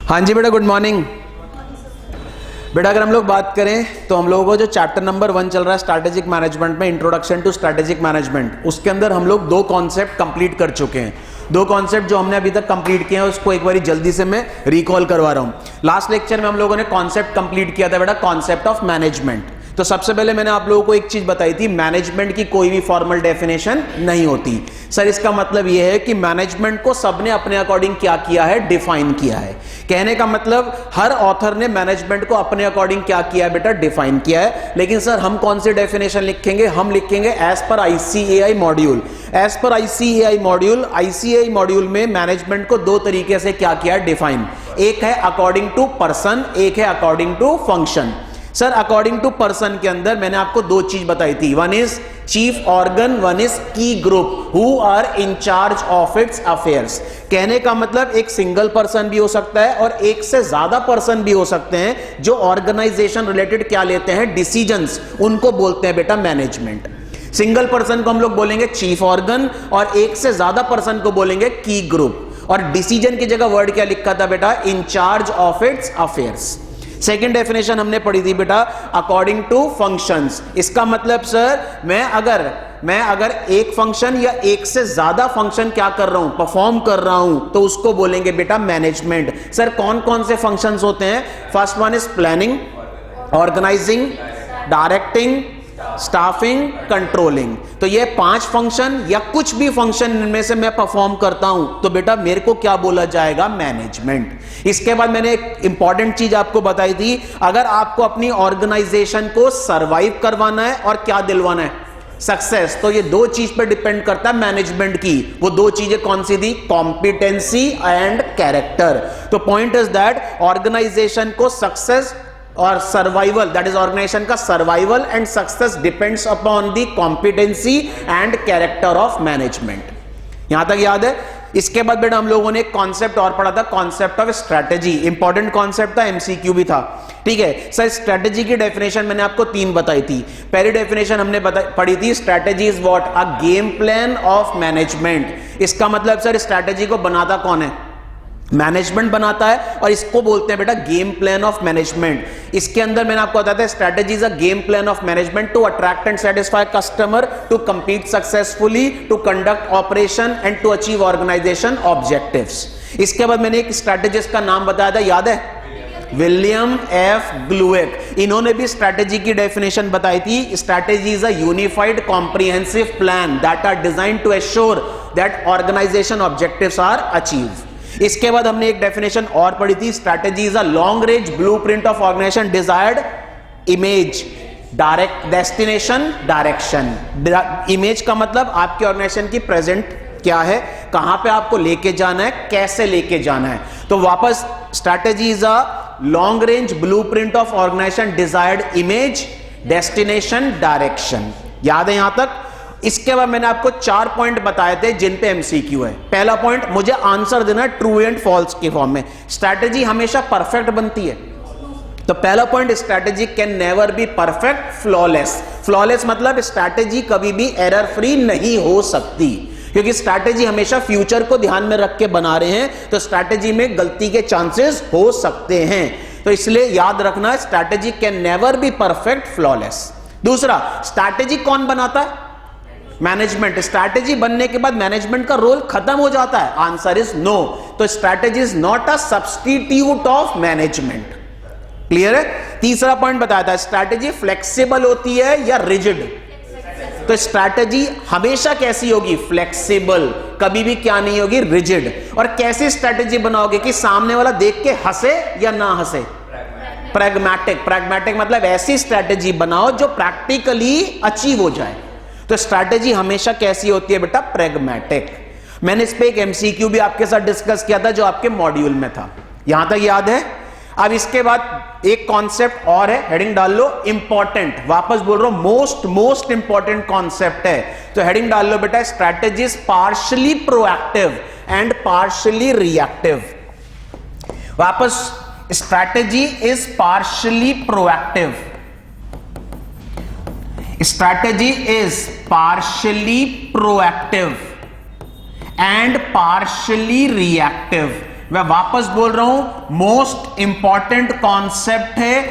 हाँ जी बेटा, good morning. बेटा अगर हम लोग बात करें तो हम लोगों को जो चैप्टर नंबर 1 चल रहा है स्ट्रैटेजिक मैनेजमेंट में, इंट्रोडक्शन टू स्ट्रैटेजिक मैनेजमेंट, उसके अंदर हम लोग 2 कॉन्सेप्ट कंप्लीट कर चुके हैं। 2 कॉन्सेप्ट जो हमने अभी तक कंप्लीट किए हैं उसको एक बार जल्दी से मैं रिकॉल करवा रहा हूं। लास्ट लेक्चर में हम लोगों ने कॉन्सेप्ट कंप्लीट किया था बेटा, कॉन्सेप्ट ऑफ मैनेजमेंट। तो सबसे पहले मैंने आप लोगों को एक चीज बताई थी, मैनेजमेंट की कोई भी फॉर्मल डेफिनेशन नहीं होती। सर इसका मतलब यह है कि मैनेजमेंट को सबने अपने अकॉर्डिंग क्या किया है, डिफाइन किया है। कहने का मतलब हर ऑथर ने मैनेजमेंट को अपने अकॉर्डिंग क्या किया है बेटा, डिफाइन किया है। लेकिन सर हम कौन सी डेफिनेशन लिखेंगे, हम लिखेंगे as per ICAI module. As per ICAI module, ICAI module में मैनेजमेंट को 2 तरीके से क्या किया है, डिफाइन। एक है अकॉर्डिंग टू पर्सन, एक है according to function. Sir according to person के अंदर मैंने आपको 2 चीज बताई थी, one is chief organ, one is key group who are in charge of its affairs. कहने का मतलब एक सिंगल पर्सन भी हो सकता है और एक से ज्यादा पर्सन भी हो सकते हैं जो ऑर्गेनाइजेशन रिलेटेड क्या लेते हैं, डिसीजंस, उनको बोलते हैं बेटा मैनेजमेंट। सिंगल पर्सन को हम लोग बोलेंगे चीफ ऑर्गन और एक से ज्यादा पर्सन को बोलेंगे की ग्रुप। और डिसीजन की जगह वर्ड क्या लिखा था बेटा, इन charge of its affairs. Second definition हमने पढ़ी थी बेटा अकॉर्डिंग टू फंक्शंस। इसका मतलब सर मैं अगर एक फंक्शन या एक से ज्यादा फंक्शन क्या कर रहा हूं, परफॉर्म कर रहा हूं, तो उसको बोलेंगे बेटा मैनेजमेंट। सर कौन कौन से फंक्शंस होते हैं? First one is planning, organising, directing, staffing, controlling. तो ये 5 फंक्शन या कुछ भी फंक्शन इनमें से मैं परफॉर्म करता हूं तो बेटा मेरे को क्या बोला जाएगा, मैनेजमेंट। इसके बाद मैंने एक इंपॉर्टेंट चीज आपको बताई थी, अगर आपको अपनी ऑर्गेनाइजेशन को सरवाइव करवाना है और क्या दिलवाना है, सक्सेस, तो ये 2 चीज पर डिपेंड करता है मैनेजमेंट की। वो 2 चीजें कौन सी थी, कॉम्पिटेंसी एंड कैरेक्टर। तो पॉइंट इज दैट ऑर्गेनाइजेशन को सक्सेस और सर्वाइवल, दैट इज ऑर्गेनाइजेशन का survival and success depends upon the competency and character of management. यहां तक याद है? इसके बाद बेटा हम लोगों ने एक कॉन्सेप्ट और पढ़ा था, concept of strategy. Important concept था, एमसीक्यू भी था। ठीक है सर, स्ट्रैटेजी की डेफिनेशन मैंने आपको 3 बताई थी। पहली डेफिनेशन हमने पढ़ी थी, strategy is what, a game plan of management. इसका मतलब सर स्ट्रैटेजी को बनाता कौन है, मैनेजमेंट बनाता है, और इसको बोलते हैं बेटा गेम प्लान ऑफ मैनेजमेंट। इसके अंदर मैंने आपको बताया था strategy is a game plan of management to attract and satisfy customer, to compete successfully, to conduct operation and to achieve organisation objectives. इसके बाद मैंने एक स्ट्रैटेजिस्ट का नाम बताया था, याद है, विलियम एफ ग्लूएक। इन्होंने भी स्ट्रैटेजी की डेफिनेशन बताई थी, strategy is a unified comprehensive plan that are designed to assure that organisation objectives are achieve. इसके बाद हमने एक डेफिनेशन और पढ़ी थी, strategy is a long range blueprint of organisation desired image, direct destination, direction. Image का मतलब आपके ऑर्गेनाइजेशन की प्रेजेंट क्या है, कहां पे आपको लेके जाना है, कैसे लेके जाना है। तो वापस strategy is a long range blueprint of organisation desired image, destination, direction. याद है यहां तक? इसके बाद मैंने आपको 4 पॉइंट बताए थे जिन पे एमसीक्यू है। पहला पॉइंट, मुझे आंसर देना ट्रू एंड फॉल्स के फॉर्म में। स्ट्रैटेजी हमेशा परफेक्ट बनती है, तो पहला point, strategy can never be perfect, flawless. Flawless मतलब स्ट्रैटेजी कभी भी एरर फ्री नहीं हो सकती, क्योंकि स्ट्रैटेजी हमेशा फ्यूचर को ध्यान में रख के बना रहे हैं, तो स्ट्रैटेजी में गलती के चांसेस हो सकते हैं। तो इसलिए याद रखना, strategy can never be perfect, flawless. दूसरा, स्ट्रैटेजी कौन बनाता है, मैनेजमेंट। स्ट्रैटेजी बनने के बाद मैनेजमेंट का रोल खत्म हो जाता है, आंसर इज नो। तो strategy is not a substitute of management. Clear है? तीसरा पॉइंट बताया था, स्ट्रैटेजी फ्लेक्सिबल होती है या रिजिड। तो स्ट्रैटेजी हमेशा कैसी होगी, फ्लेक्सिबल, कभी भी क्या नहीं होगी, रिजिड। और कैसी स्ट्रैटेजी बनाओगे कि सामने वाला देख के हंसे या ना हंसे, प्रैग्मैटिक। प्रैग्मैटिक मतलब ऐसी स्ट्रैटेजी बनाओ जो प्रैक्टिकली अचीव हो जाए। तो स्ट्रैटेजी हमेशा कैसी होती है बेटा, प्रैग्मैटिक। मैंने इस पे एक एमसीक्यू भी आपके साथ डिस्कस किया था जो आपके मॉड्यूल में था, यहां तक याद है? अब इसके बाद एक कॉन्सेप्ट और है, हेडिंग डाल लो इंपॉर्टेंट। वापस बोल रहा हूं, मोस्ट इंपॉर्टेंट कॉन्सेप्ट है, तो हेडिंग डाल लो बेटा, strategy is partially proactive and partially reactive. वापस, strategy is partially proactive, strategy is partially proactive and partially reactive. मैं वापस बोल रहा हूं, मोस्ट इंपॉर्टेंट कॉन्सेप्ट है,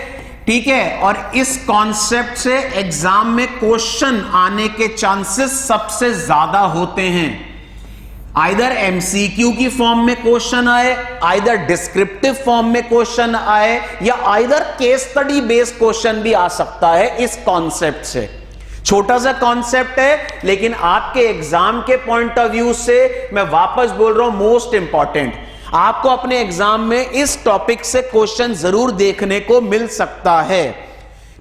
ठीक है। और इस कॉन्सेप्ट से एग्जाम में क्वेश्चन आने के चांसेस सबसे ज्यादा होते हैं। आइदर एमसीक्यू की फॉर्म में क्वेश्चन आए, आइदर डिस्क्रिप्टिव फॉर्म में क्वेश्चन आए, या either case study based question भी आ सकता है इस कॉन्सेप्ट से। छोटा सा कॉन्सेप्ट है, लेकिन आपके एग्जाम के पॉइंट ऑफ व्यू से मैं वापस बोल रहा हूं, मोस्ट इंपॉर्टेंट। आपको अपने एग्जाम में इस टॉपिक से क्वेश्चन जरूर देखने को मिल सकता है,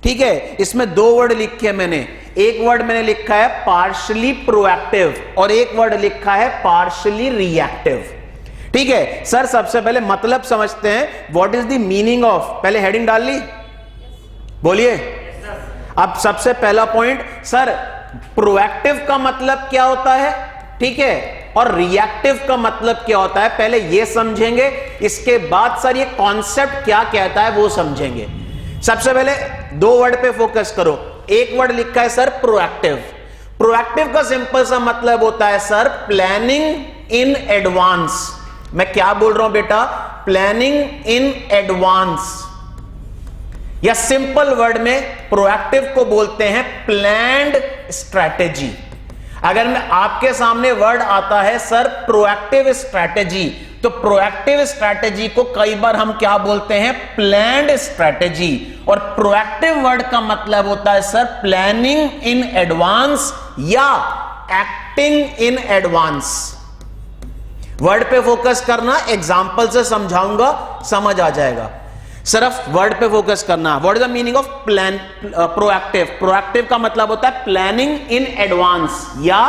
ठीक है। इसमें दो वर्ड लिखे मैंने, एक वर्ड मैंने लिखा है पार्शली प्रोएक्टिव और एक वर्ड लिखा है पार्शली रिएक्टिव, ठीक है। सर सबसे पहले मतलब समझते हैं, what is the meaning of, पहले हेडिंग डाल ली, बोलिए। अब सबसे पहला पॉइंट, सर प्रोएक्टिव का मतलब क्या होता है, ठीक है, और रिएक्टिव का मतलब क्या होता है, पहले यह समझेंगे, इसके बाद सर ये कॉन्सेप्ट क्या कहता है वो समझेंगे। सबसे पहले दो वर्ड पे फोकस करो। एक वर्ड लिखा है सर प्रोएक्टिव। प्रोएक्टिव का सिंपल सा मतलब होता है सर प्लानिंग इन एडवांस। मैं क्या बोल रहा हूं बेटा, प्लानिंग इन एडवांस, या सिंपल वर्ड में प्रोएक्टिव को बोलते हैं प्लान्ड स्ट्रैटेजी। अगर मैं आपके सामने वर्ड आता है सर प्रोएक्टिव स्ट्रैटेजी, तो प्रोएक्टिव स्ट्रैटेजी को कई बार हम क्या बोलते हैं, प्लान्ड स्ट्रैटेजी। और प्रोएक्टिव वर्ड का मतलब होता है सर प्लानिंग इन एडवांस या एक्टिंग इन एडवांस। वर्ड पे फोकस करना, एग्जांपल से समझाऊंगा, समझ आ जाएगा। सिर्फ वर्ड पे फोकस करना। What is the meaning of plan, proactive. Proactive का मतलब होता है प्लानिंग इन एडवांस या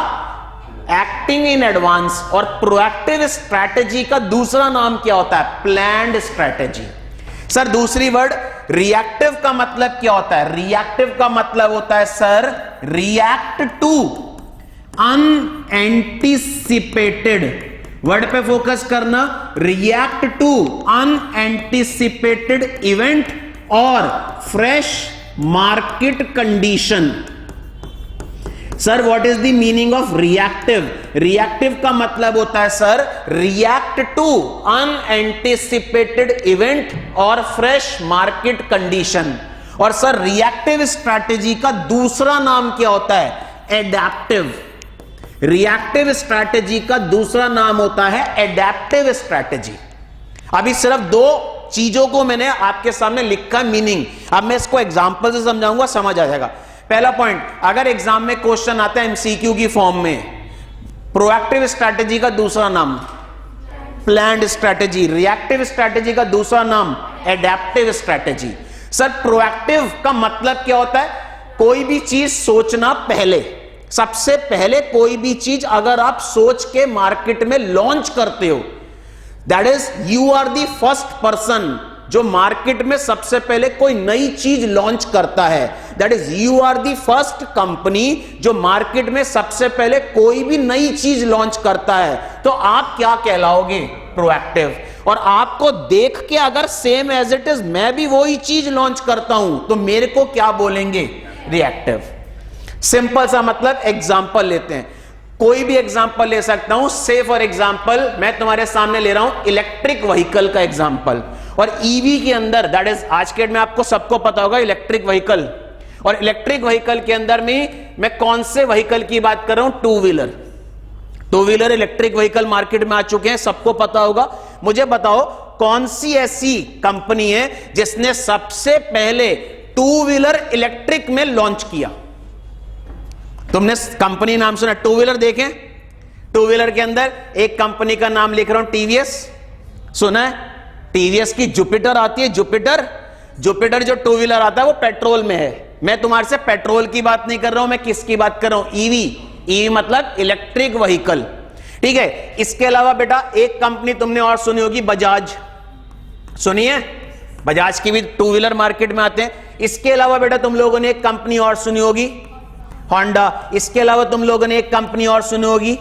एक्टिंग इन एडवांस। और प्रोएक्टिव स्ट्रैटेजी का दूसरा नाम क्या होता है, प्लान्ड स्ट्रैटेजी। सर दूसरी वर्ड रिएक्टिव का मतलब क्या होता है, रिएक्टिव का मतलब होता है sir react to unanticipated. Word पे फोकस करना, रिएक्ट टू अनएंटिसिपेटेड इवेंट और fresh market condition. Sir what is the meaning of reactive. Reactive का मतलब होता है sir react to unanticipated event और फ्रेश मार्केट कंडीशन। और सर रिएक्टिव स्ट्रैटेजी का दूसरा नाम क्या होता है, एडैप्टिव। रिएक्टिव स्ट्रैटेजी का दूसरा नाम होता है एडैप्टिव स्ट्रैटेजी। अभी सिर्फ दो चीजों को मैंने आपके सामने लिखा मीनिंग, अब मैं इसको एग्जांपल से समझाऊंगा, समझ आ जाएगा। पहला पॉइंट, अगर एग्जाम में क्वेश्चन आता है एमसीक्यू की फॉर्म में, प्रोएक्टिव स्ट्रैटेजी का दूसरा नाम प्लान्ड स्ट्रैटेजी, रिएक्टिव स्ट्रैटेजी का दूसरा नाम एडैप्टिव स्ट्रैटेजी। सर प्रोएक्टिव का मतलब क्या होता है, कोई भी चीज सोचना पहले, सबसे पहले कोई भी चीज अगर आप सोच के मार्केट में लॉन्च करते हो, that is you are the first person जो मार्केट में सबसे पहले कोई नई चीज लॉन्च करता है। That is you are the first company जो मार्केट में सबसे पहले कोई भी नई चीज लॉन्च करता है, तो आप क्या कहलाओगे, प्रोएक्टिव। और आपको देख के अगर सेम एज इट इज मैं भी वही चीज लॉन्च करता हूं, तो मेरे को क्या बोलेंगे, रिएक्टिव। सिंपल सा मतलब एग्जाम्पल लेते हैं, कोई भी एग्जाम्पल ले सकता हूं। से फॉर एग्जाम्पल मैं तुम्हारे सामने ले रहा हूं इलेक्ट्रिक व्हीकल का एग्जाम्पल। और ईवी के अंदर, दैट इज आज के डेट में आपको सबको पता होगा इलेक्ट्रिक व्हीकल, और इलेक्ट्रिक व्हीकल के अंदर में मैं कौन से व्हीकल की बात कर रहा हूं, two wheeler. Two wheeler electric vehicle market में आ चुके हैं, सबको पता होगा। मुझे बताओ कौन सी ऐसी कंपनी है जिसने सबसे पहले टू व्हीलर इलेक्ट्रिक में लॉन्च किया। तुमने कंपनी नाम सुना, टू व्हीलर देखें, टू व्हीलर के अंदर एक कंपनी का नाम लिख रहा हूं, टीवीएस। सुना है, टीवीएस की जुपिटर आती है, जुपिटर। जुपिटर जो टू व्हीलर आता है वो पेट्रोल में है। मैं तुम्हारे से पेट्रोल की बात नहीं कर रहा हूं, मैं किसकी बात कर रहा हूं, ईवी। ईवी मतलब इलेक्ट्रिक व्हीकल, ठीक है। इसके अलावा बेटा एक कंपनी तुमने और सुनी होगी, बजाज। सुनिए, बजाज की भी टू व्हीलर मार्केट में आते हैं। इसके अलावा बेटा तुम लोगों ने एक कंपनी और सुनी होगी, होंडा। इसके अलावा तुम लोगों ने एक कंपनी और सुनी होगी,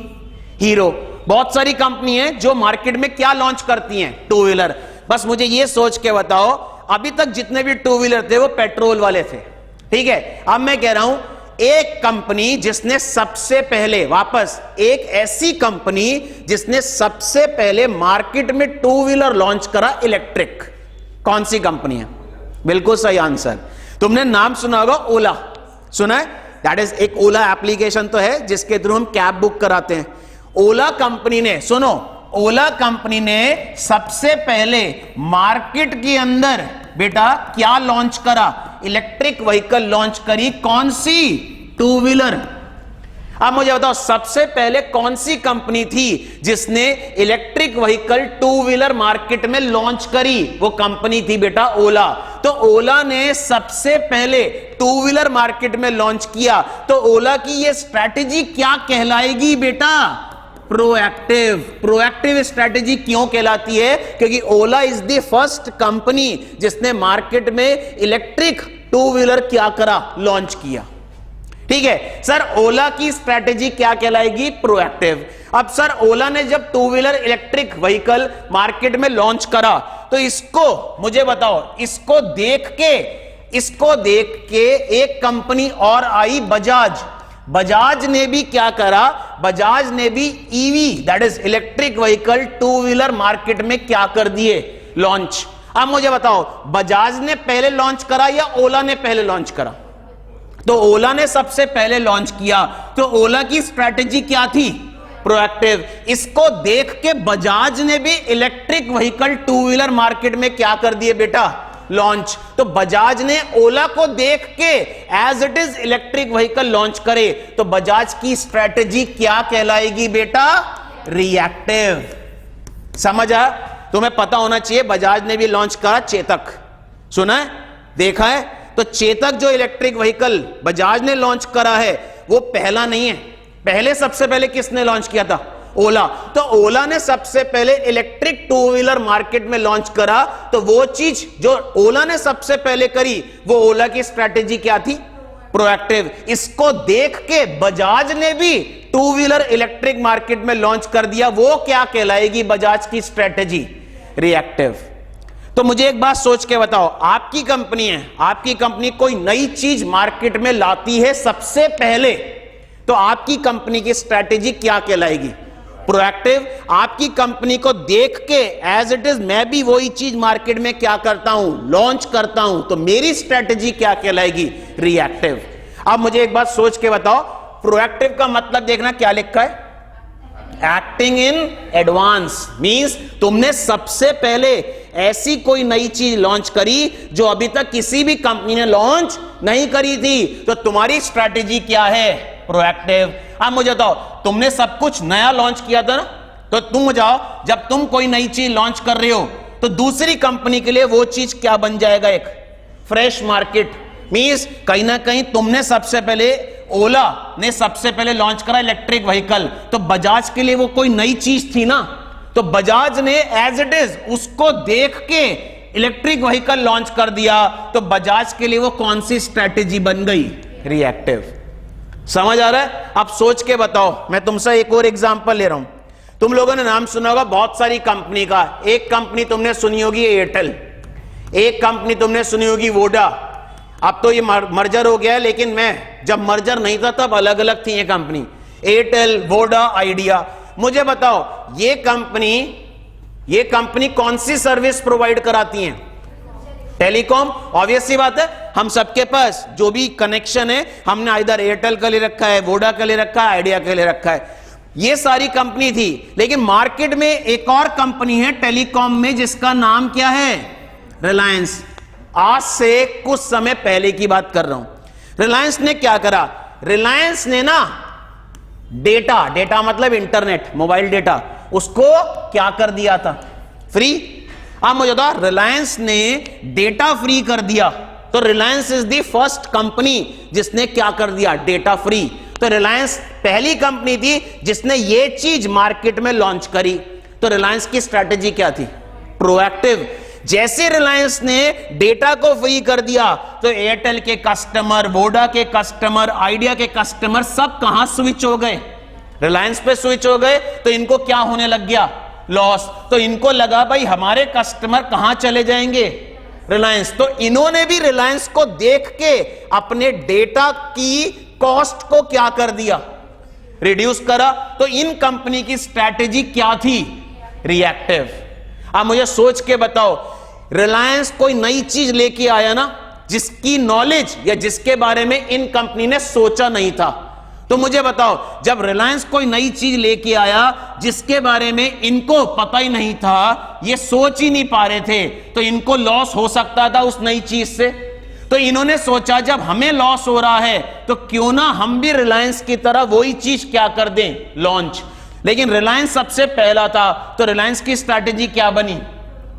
हीरो। बहुत सारी कंपनी हैं जो मार्केट में क्या लॉन्च करती हैं, टू व्हीलर। बस मुझे ये सोच के बताओ, अभी तक जितने भी टू व्हीलर थे वो पेट्रोल वाले थे, ठीक है। अब मैं कह रहा हूं एक कंपनी जिसने सबसे पहले, वापस, एक ऐसी कंपनी जिसने सबसे पहले मार्केट में टू व्हीलर लॉन्च करा इलेक्ट्रिक, कौन सी कंपनी है? बिल्कुल सही आंसर। तुमने नाम सुना होगा ओला, सुना है? दैट इज एक ओला एप्लीकेशन तो है जिसके थ्रू हम कैब बुक कराते हैं। ओला कंपनी ने, सुनो, ओला कंपनी ने सबसे पहले मार्केट के अंदर बेटा क्या लॉन्च करा? इलेक्ट्रिक व्हीकल लॉन्च करी। कौन सी? Two wheeler. अब मुझे बताओ सबसे पहले कौन सी कंपनी थी जिसने electric vehicle two wheeler market में लॉन्च करी? वो कंपनी थी बेटा ओला। तो ओला ने सबसे पहले टू व्हीलर मार्केट में लॉन्च किया, तो ओला की ये स्ट्रैटेजी क्या कहलाएगी बेटा? प्रोएक्टिव। प्रोएक्टिव स्ट्रैटेजी क्यों कहलाती है? क्योंकि ओला इज द फर्स्ट कंपनी जिसने मार्केट में इलेक्ट्रिक टू व्हीलर क्या करा? लॉन्च किया। ठीक है सर, ओला की स्ट्रैटेजी क्या कहलाएगी? प्रोएक्टिव। अब सर ओला ने जब two wheeler electric vehicle market में लॉन्च करा, तो इसको मुझे बताओ, इसको देख के एक कंपनी और आई, बजाज। बजाज ने भी क्या करा? बजाज ने भी EV, that is electric vehicle two wheeler market में क्या कर दिए? लॉन्च। अब मुझे बताओ बजाज ने पहले लॉन्च करा या ओला ने पहले लॉन्च करा? तो ओला ने सबसे पहले लॉन्च किया, तो ओला की स्ट्रैटेजी क्या थी? प्रोएक्टिव। इसको देख के बजाज ने भी electric vehicle two wheeler market में क्या कर दिए बेटा? लॉन्च। तो बजाज ने ओला को देख के as it is electric vehicle launch करे, तो बजाज की स्ट्रैटेजी क्या कहलाएगी बेटा? रिएक्टिव। समझ आ? तुम्हें पता होना चाहिए बजाज ने भी लॉन्च करा चेतक, सुना है, देखा है? तो चेतक जो इलेक्ट्रिक व्हीकल बजाज ने लॉन्च करा है वो पहला नहीं है। पहले सबसे पहले किसने लॉन्च किया था? ओला। तो ओला ने सबसे पहले इलेक्ट्रिक टू व्हीलर मार्केट में लॉन्च करा, तो वो चीज जो ओला ने सबसे पहले करी वो ओला की स्ट्रैटेजी क्या थी? प्रोएक्टिव। इसको देख के बजाज ने भी टू व्हीलर इलेक्ट्रिक मार्केट में लॉन्च कर दिया, वो क्या कहलाएगी बजाज की स्ट्रैटेजी? रिएक्टिव। तो मुझे एक बात सोच के बताओ, आपकी कंपनी है, आपकी कंपनी कोई नई चीज मार्केट में लाती है सबसे पहले, तो आपकी कंपनी की स्ट्रैटेजी क्या कहलाएगी? प्रोएक्टिव। आपकी कंपनी को देख के एज इट इज मैं भी वही चीज मार्केट में क्या करता हूं? लॉन्च करता हूं, तो मेरी स्ट्रैटेजी क्या कहलाएगी? रिएक्टिव। अब मुझे एक बात सोच के बताओ, प्रोएक्टिव का मतलब देखना क्या लिखा है? Acting in advance. मींस तुमने सबसे पहले ऐसी कोई नई चीज लॉन्च करी जो अभी तक किसी भी कंपनी ने लॉन्च नहीं करी थी, तो तुम्हारी स्ट्रैटेजी क्या है? प्रोएक्टिव। अब मुझे बताओ, तुमने सब कुछ नया लॉन्च किया था ना, तो तुम जाओ, जब तुम कोई नई चीज लॉन्च कर रहे हो तो दूसरी कंपनी के लिए वो चीज क्या बन जाएगा? एक फ्रेश मार्केट। मींस कहीं ना कहीं तुमने सबसे पहले, ओला ने सबसे पहले लॉन्च करा इलेक्ट्रिक व्हीकल, तो बजाज के लिए वो कोई नई चीज थी ना, तो बजाज ने एज इट इज उसको देख के इलेक्ट्रिक व्हीकल लॉन्च कर दिया, तो बजाज के लिए वो कौन सी स्ट्रैटेजी बन गई? रिएक्टिव। समझ आ रहा है? अब सोच के बताओ। मैं तुमसे एक और एग्जांपल ले रहा हूं। तुम लोगों ने नाम सुना होगा बहुत सारी कंपनी का। एक कंपनी तुमने सुनी होगी एयरटेल, एक कंपनी तुमने सुनी होगी वोडा। अब तो ये मर्जर हो गया है, लेकिन मैं जब मर्जर नहीं था तब अलग अलग थी ये कंपनी, एयरटेल, वोडा, आइडिया। मुझे बताओ ये कंपनी कौन सी सर्विस प्रोवाइड कराती हैं? टेलीकॉम। ऑब्वियस सी बात है, हम सबके पास जो भी कनेक्शन है हमने इधर एयरटेल का ले रखा है, वोडा का ले रखा है, आइडिया का ले रखा है। ये सारी कंपनी थी, लेकिन मार्केट में एक और कंपनी है टेलीकॉम में जिसका नाम क्या है? रिलायंस। आज से कुछ समय पहले की बात कर रहा हूं। रिलायंस ने क्या करा? रिलायंस ने ना डेटा मतलब इंटरनेट, मोबाइल डेटा, उसको क्या कर दिया था? फ्री। अब मुझे बताओ, रिलायंस ने डेटा फ्री कर दिया, तो Reliance is the first company जिसने क्या कर दिया? Data free. तो रिलायंस पहली कंपनी थी जिसने ये चीज मार्केट में लॉन्च करी। तो रिलायंस की स्ट्रैटेजी क्या थी? प्रोएक्टिव। जैसे रिलायंस ने डेटा को फ्री कर दिया, तो एयरटेल के कस्टमर, वोडा के कस्टमर, आइडिया के कस्टमर सब कहां स्विच हो गए? रिलायंस पे स्विच हो गए। तो इनको क्या होने लग गया? लॉस। तो इनको लगा भाई हमारे कस्टमर कहां चले जाएंगे? रिलायंस। तो इन्होंने भी रिलायंस को देख के अपने डेटा की कॉस्ट को क्या कर दिया, रिड्यूस करा। तो इन कंपनी की स्ट्रैटेजी क्या थी, रिएक्टिव। अब मुझे सोच के बताओ, रिलायंस कोई नई चीज लेके आया ना, जिसकी नॉलेज या जिसके बारे में इन कंपनी ने सोचा नहीं था। तो मुझे बताओ, जब रिलायंस कोई नई चीज लेके आया जिसके बारे में इनको पता ही नहीं था, ये सोच ही नहीं पा रहे थे, तो इनको लॉस हो सकता था उस नई चीज से। तो इन्होंने सोचा जब हमें लॉस हो रहा है तो क्यों ना हम भी रिलायंस की तरह वही चीज क्या कर दें, लॉन्च। लेकिन रिलायंस सबसे पहला था, तो रिलायंस की स्ट्रैटेजी क्या बनी,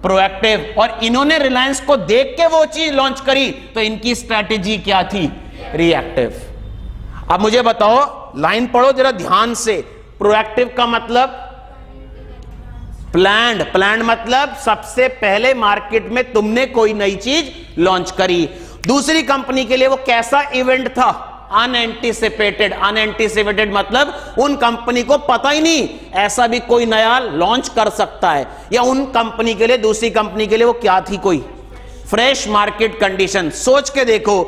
प्रोएक्टिव। और इन्होंने रिलायंस को देख के वो चीज लॉन्च करी, तो इनकी स्ट्रैटेजी क्या थी, रिएक्टिव। अब मुझे बताओ, लाइन पढ़ो जरा ध्यान से। प्रोएक्टिव का मतलब प्लान्ड, प्लान्ड मतलब सबसे पहले मार्केट में तुमने कोई नई चीज लॉन्च करी। दूसरी कंपनी के लिए वो कैसा इवेंट था, अनएंटिसिपेटेड। अनएंटिसिपेटेड मतलब उन कंपनी को पता ही नहीं ऐसा भी कोई नया लॉन्च कर सकता है, या उन कंपनी के लिए, दूसरी कंपनी के लिए वो क्या थी, कोई फ्रेश मार्केट कंडीशन। सोच के देखो,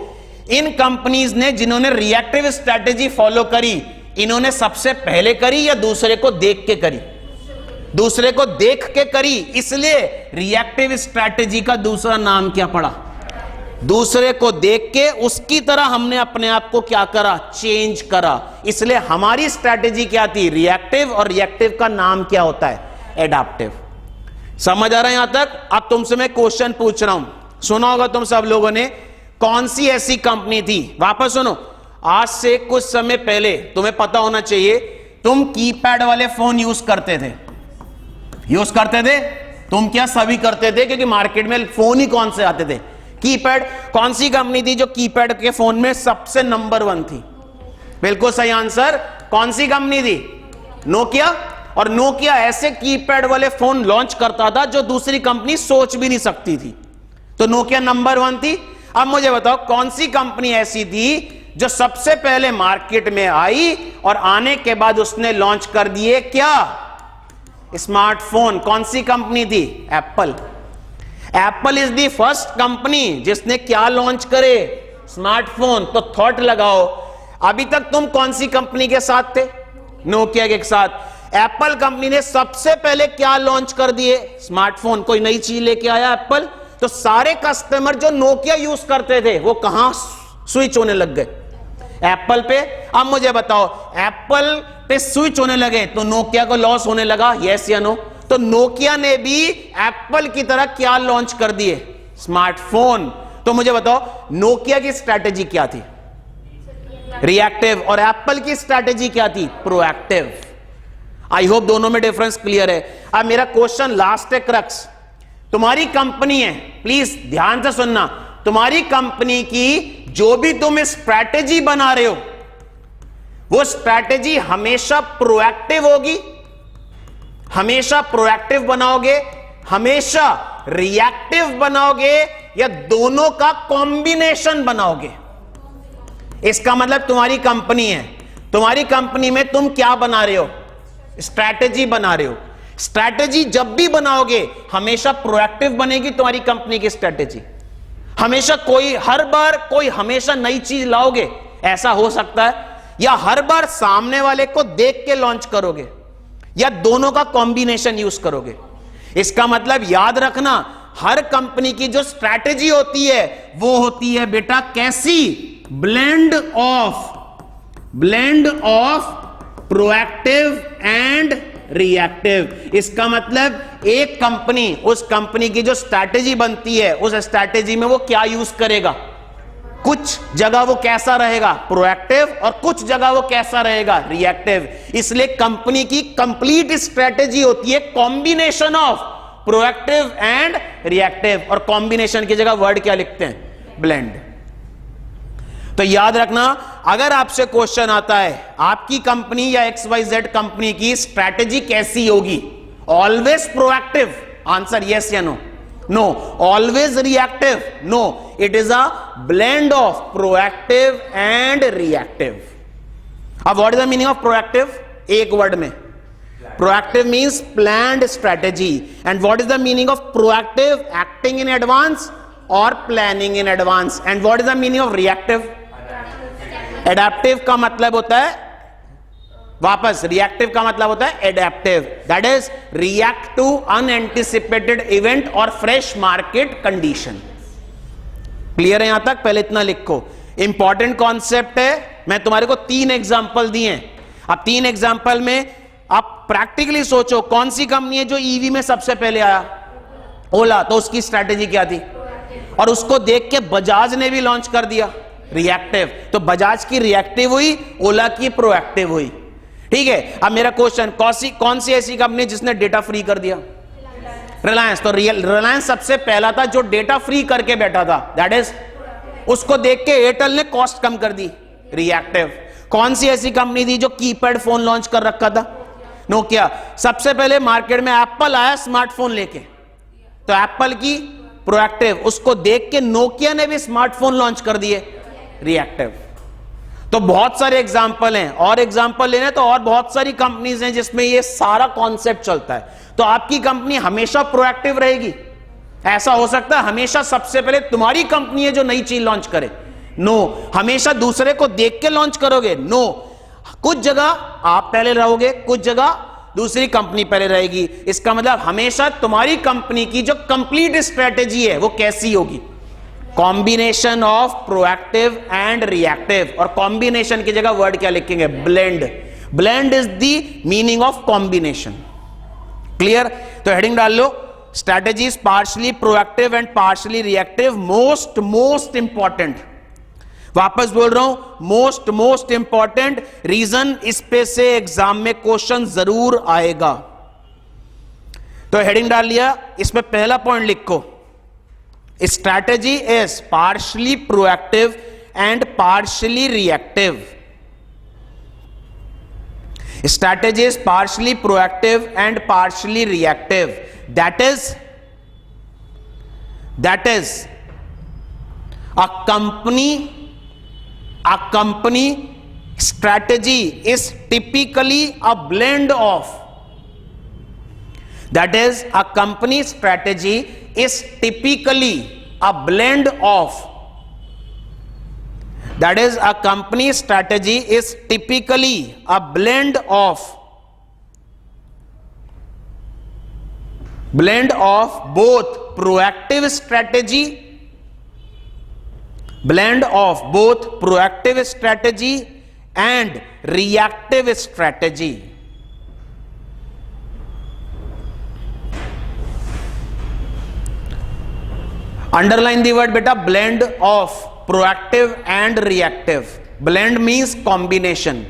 इन कंपनीज ने जिन्होंने रिएक्टिव स्ट्रैटेजी फॉलो करी, इन्होंने सबसे पहले करी या दूसरे को देख के करी, दूसरे को देख के करी, इसलिए रिएक्टिव स्ट्रैटेजी का दूसरा नाम क्या पड़ा, दूसरे को देख के उसकी तरह हमने अपने आप को क्या करा, चेंज करा। इसलिए हमारी स्ट्रैटेजी क्या थी, रिएक्टिव, और रिएक्टिव का नाम क्या होता है, एडाप्टिव। समझ आ रहा है यहां तक? अब तुमसे मैं क्वेश्चन पूछ रहा हूं, सुना होगा तुम सब लोगों ने, कौन सी ऐसी कंपनी थी, वापस सुनो, आज से कुछ समय पहले तुम्हें पता होना चाहिए, तुम कीपैड वाले फोन यूज करते थे, यूज करते थे तुम, क्या सभी करते थे, क्योंकि मार्केट में फोन ही कौन से आते थे, कीपैड। कौन सी कंपनी थी जो कीपैड के फोन में सबसे नंबर 1 थी, बिल्कुल सही आंसर, कौन सी कंपनी थी, नोकिया। और नोकिया ऐसे कीपैड वाले फोन लॉन्च करता था जो दूसरी कंपनी सोच भी नहीं सकती थी, तो नोकिया नंबर 1 थी। अब मुझे बताओ, कौन सी कंपनी ऐसी थी जो सबसे पहले मार्केट में आई और आने के बाद उसने लॉन्च कर दिए क्या, स्मार्टफोन। कौन सी कंपनी थी, Apple. Apple is the first company जिसने क्या लॉन्च करे, स्मार्टफोन। तो थॉट लगाओ, अभी तक तुम कौन सी कंपनी के साथ थे, नोकिया के साथ। एप्पल कंपनी ने सबसे पहले क्या लॉन्च कर दिए, स्मार्टफोन। कोई नई चीज लेके आया एप्पल, तो सारे कस्टमर जो नोकिया यूज करते थे वो कहां स्विच होने लग गए, एप्पल पे। अब मुझे बताओ, एप्पल पे स्विच होने लगे तो नोकिया को लॉस होने लगा, यस या नो। तो नोकिया ने भी एप्पल की तरह क्या लॉन्च कर दिए, स्मार्टफोन। तो मुझे बताओ, नोकिया की स्ट्रैटेजी क्या थी, रिएक्टिव, और एप्पल की स्ट्रैटेजी क्या थी, प्रोएक्टिव। आई होप दोनों में डिफरेंस क्लियर है। अब मेरा क्वेश्चन लास्ट है, क्रक्स। तुम्हारी कंपनी है, प्लीज ध्यान से सुनना, तुम्हारी कंपनी की जो भी तुम स्ट्रैटेजी बना रहे हो, वो स्ट्रैटेजी हमेशा प्रोएक्टिव होगी, हमेशा प्रोएक्टिव बनाओगे, हमेशा रिएक्टिव बनाओगे, या दोनों का कॉम्बिनेशन बनाओगे। इसका मतलब तुम्हारी कंपनी है, तुम्हारी कंपनी में तुम क्या बना रहे हो, स्ट्रैटेजी बना रहे हो। स्ट्रैटेजी जब भी बनाओगे हमेशा प्रोएक्टिव बनेगी तुम्हारी कंपनी की स्ट्रैटेजी। हमेशा कोई, हर बार कोई हमेशा नई चीज लाओगे, ऐसा हो सकता है, या हर बार सामने वाले को देख के लॉन्च करोगे, या दोनों का कॉम्बिनेशन यूज करोगे। इसका मतलब याद रखना, हर कंपनी की जो स्ट्रैटेजी होती है वो होती है बेटा कैसी, blend of proactive and reactive. इसका मतलब एक कंपनी, उस कंपनी की जो स्ट्रैटेजी बनती है, उस स्ट्रैटेजी में वो क्या यूज करेगा, कुछ जगह वो कैसा रहेगा, प्रोएक्टिव, और कुछ जगह वो कैसा रहेगा, रिएक्टिव। इसलिए कंपनी की कंप्लीट स्ट्रैटेजी होती है combination of proactive and reactive, और कॉम्बिनेशन की जगह वर्ड क्या लिखते हैं, ब्लेंड। तो याद रखना, अगर आपसे क्वेश्चन आता है आपकी कंपनी या XYZ कंपनी की स्ट्रैटेजी कैसी होगी, ऑलवेज प्रोएक्टिव, आंसर यस या no, no. Always reactive, no. It is a blend of proactive and reactive. अब what is the meaning of proactive, एक वर्ड में, proactive means planned strategy. And what is the meaning of proactive, acting in advance और planning in advance. And what is the meaning of reactive, adaptive का मतलब होता है वापस, reactive का मतलब होता है adaptive, that is react to unanticipated event और फ्रेश मार्केट कंडीशन। क्लियर है यहां तक? पहले इतना लिखो, इंपॉर्टेंट कॉन्सेप्ट है। मैं तुम्हारे को 3 एग्जांपल दिए हैं। अब 3 एग्जांपल में आप प्रैक्टिकली सोचो, कौन सी कंपनी है जो ईवी में सबसे पहले आया? ओला। तो उसकी स्ट्रैटेजी क्या थी? और उसको देख के बजाज ने भी लॉन्च कर दिया, रिएक्टिव। तो बजाज की रिएक्टिव हुई, ओला की प्रोएक्टिव हुई। ठीक है, अब मेरा क्वेश्चन, कौन सी ऐसी कंपनी जिसने डेटा फ्री कर दिया? रिलायंस। तो रिलायंस सबसे पहला था जो डेटा फ्री करके बैठा था, दैट इज, उसको देख के एयरटेल ने कॉस्ट कम कर दी, रिएक्टिव। कौन सी ऐसी कंपनी थी जो कीपैड फोन लॉन्च कर रखा था? नोकिया। सबसे पहले मार्केट में एप्पल आया स्मार्टफोन लेके, तो एप्पल की प्रोएक्टिव। उसको देख के नोकिया ने भी स्मार्टफोन लॉन्च कर दिए, रिएक्टिव। तो बहुत सारे एग्जांपल हैं, और एग्जांपल लेने तो और बहुत सारी कंपनीज हैं जिसमें ये सारा कॉन्सेप्ट चलता है। तो आपकी कंपनी हमेशा प्रोएक्टिव रहेगी? ऐसा हो सकता है हमेशा सबसे पहले तुम्हारी कंपनी है जो नई चीज लॉन्च करे? नो। हमेशा दूसरे को देख के लॉन्च करोगे? नो। कुछ जगह आप पहले रहोगे, कुछ जगह दूसरी कंपनी पहले रहेगी। इसका मतलब हमेशा तुम्हारी कंपनी की जो कंप्लीट स्ट्रेटेजी है वो कैसी होगी? Combination of proactive and reactive. और कॉम्बिनेशन की जगह वर्ड क्या लिखेंगे? Blend. Blend is the meaning of combination. Clear? तो हेडिंग डाल लो, strategies partially proactive and partially reactive, most important. वापस बोल रहा हूं, मोस्ट इंपॉर्टेंट। रीजन इस पे से एग्जाम में क्वेश्चन जरूर आएगा। तो हेडिंग डाल लिया, इसमें पहला पॉइंट लिखो, strategy is partially proactive and partially reactive. Strategy is partially proactive and partially reactive. That is a company strategy is typically a blend of. That is, a company strategy is typically a blend of. That is, a company strategy is typically a blend of both proactive strategy and reactive strategy. Underline the word beta, blend of proactive and reactive. Blend means combination.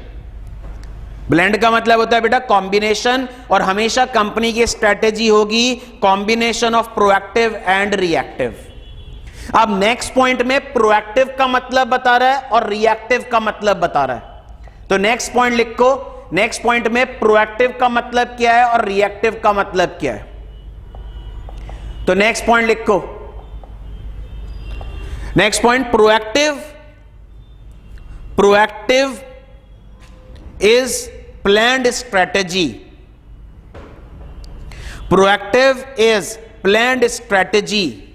Blend का मतलब होता है बेटा combination, और हमेशा company की strategy होगी combination of proactive and reactive. अब नेक्स्ट पॉइंट में प्रोएक्टिव का मतलब बता रहा है और रिएक्टिव का मतलब बता रहा है। तो नेक्स्ट पॉइंट लिखो, नेक्स्ट पॉइंट में प्रोएक्टिव का मतलब क्या है और रिएक्टिव का मतलब क्या है। तो नेक्स्ट पॉइंट लिखो, next point, proactive is planned strategy. Proactive is planned strategy.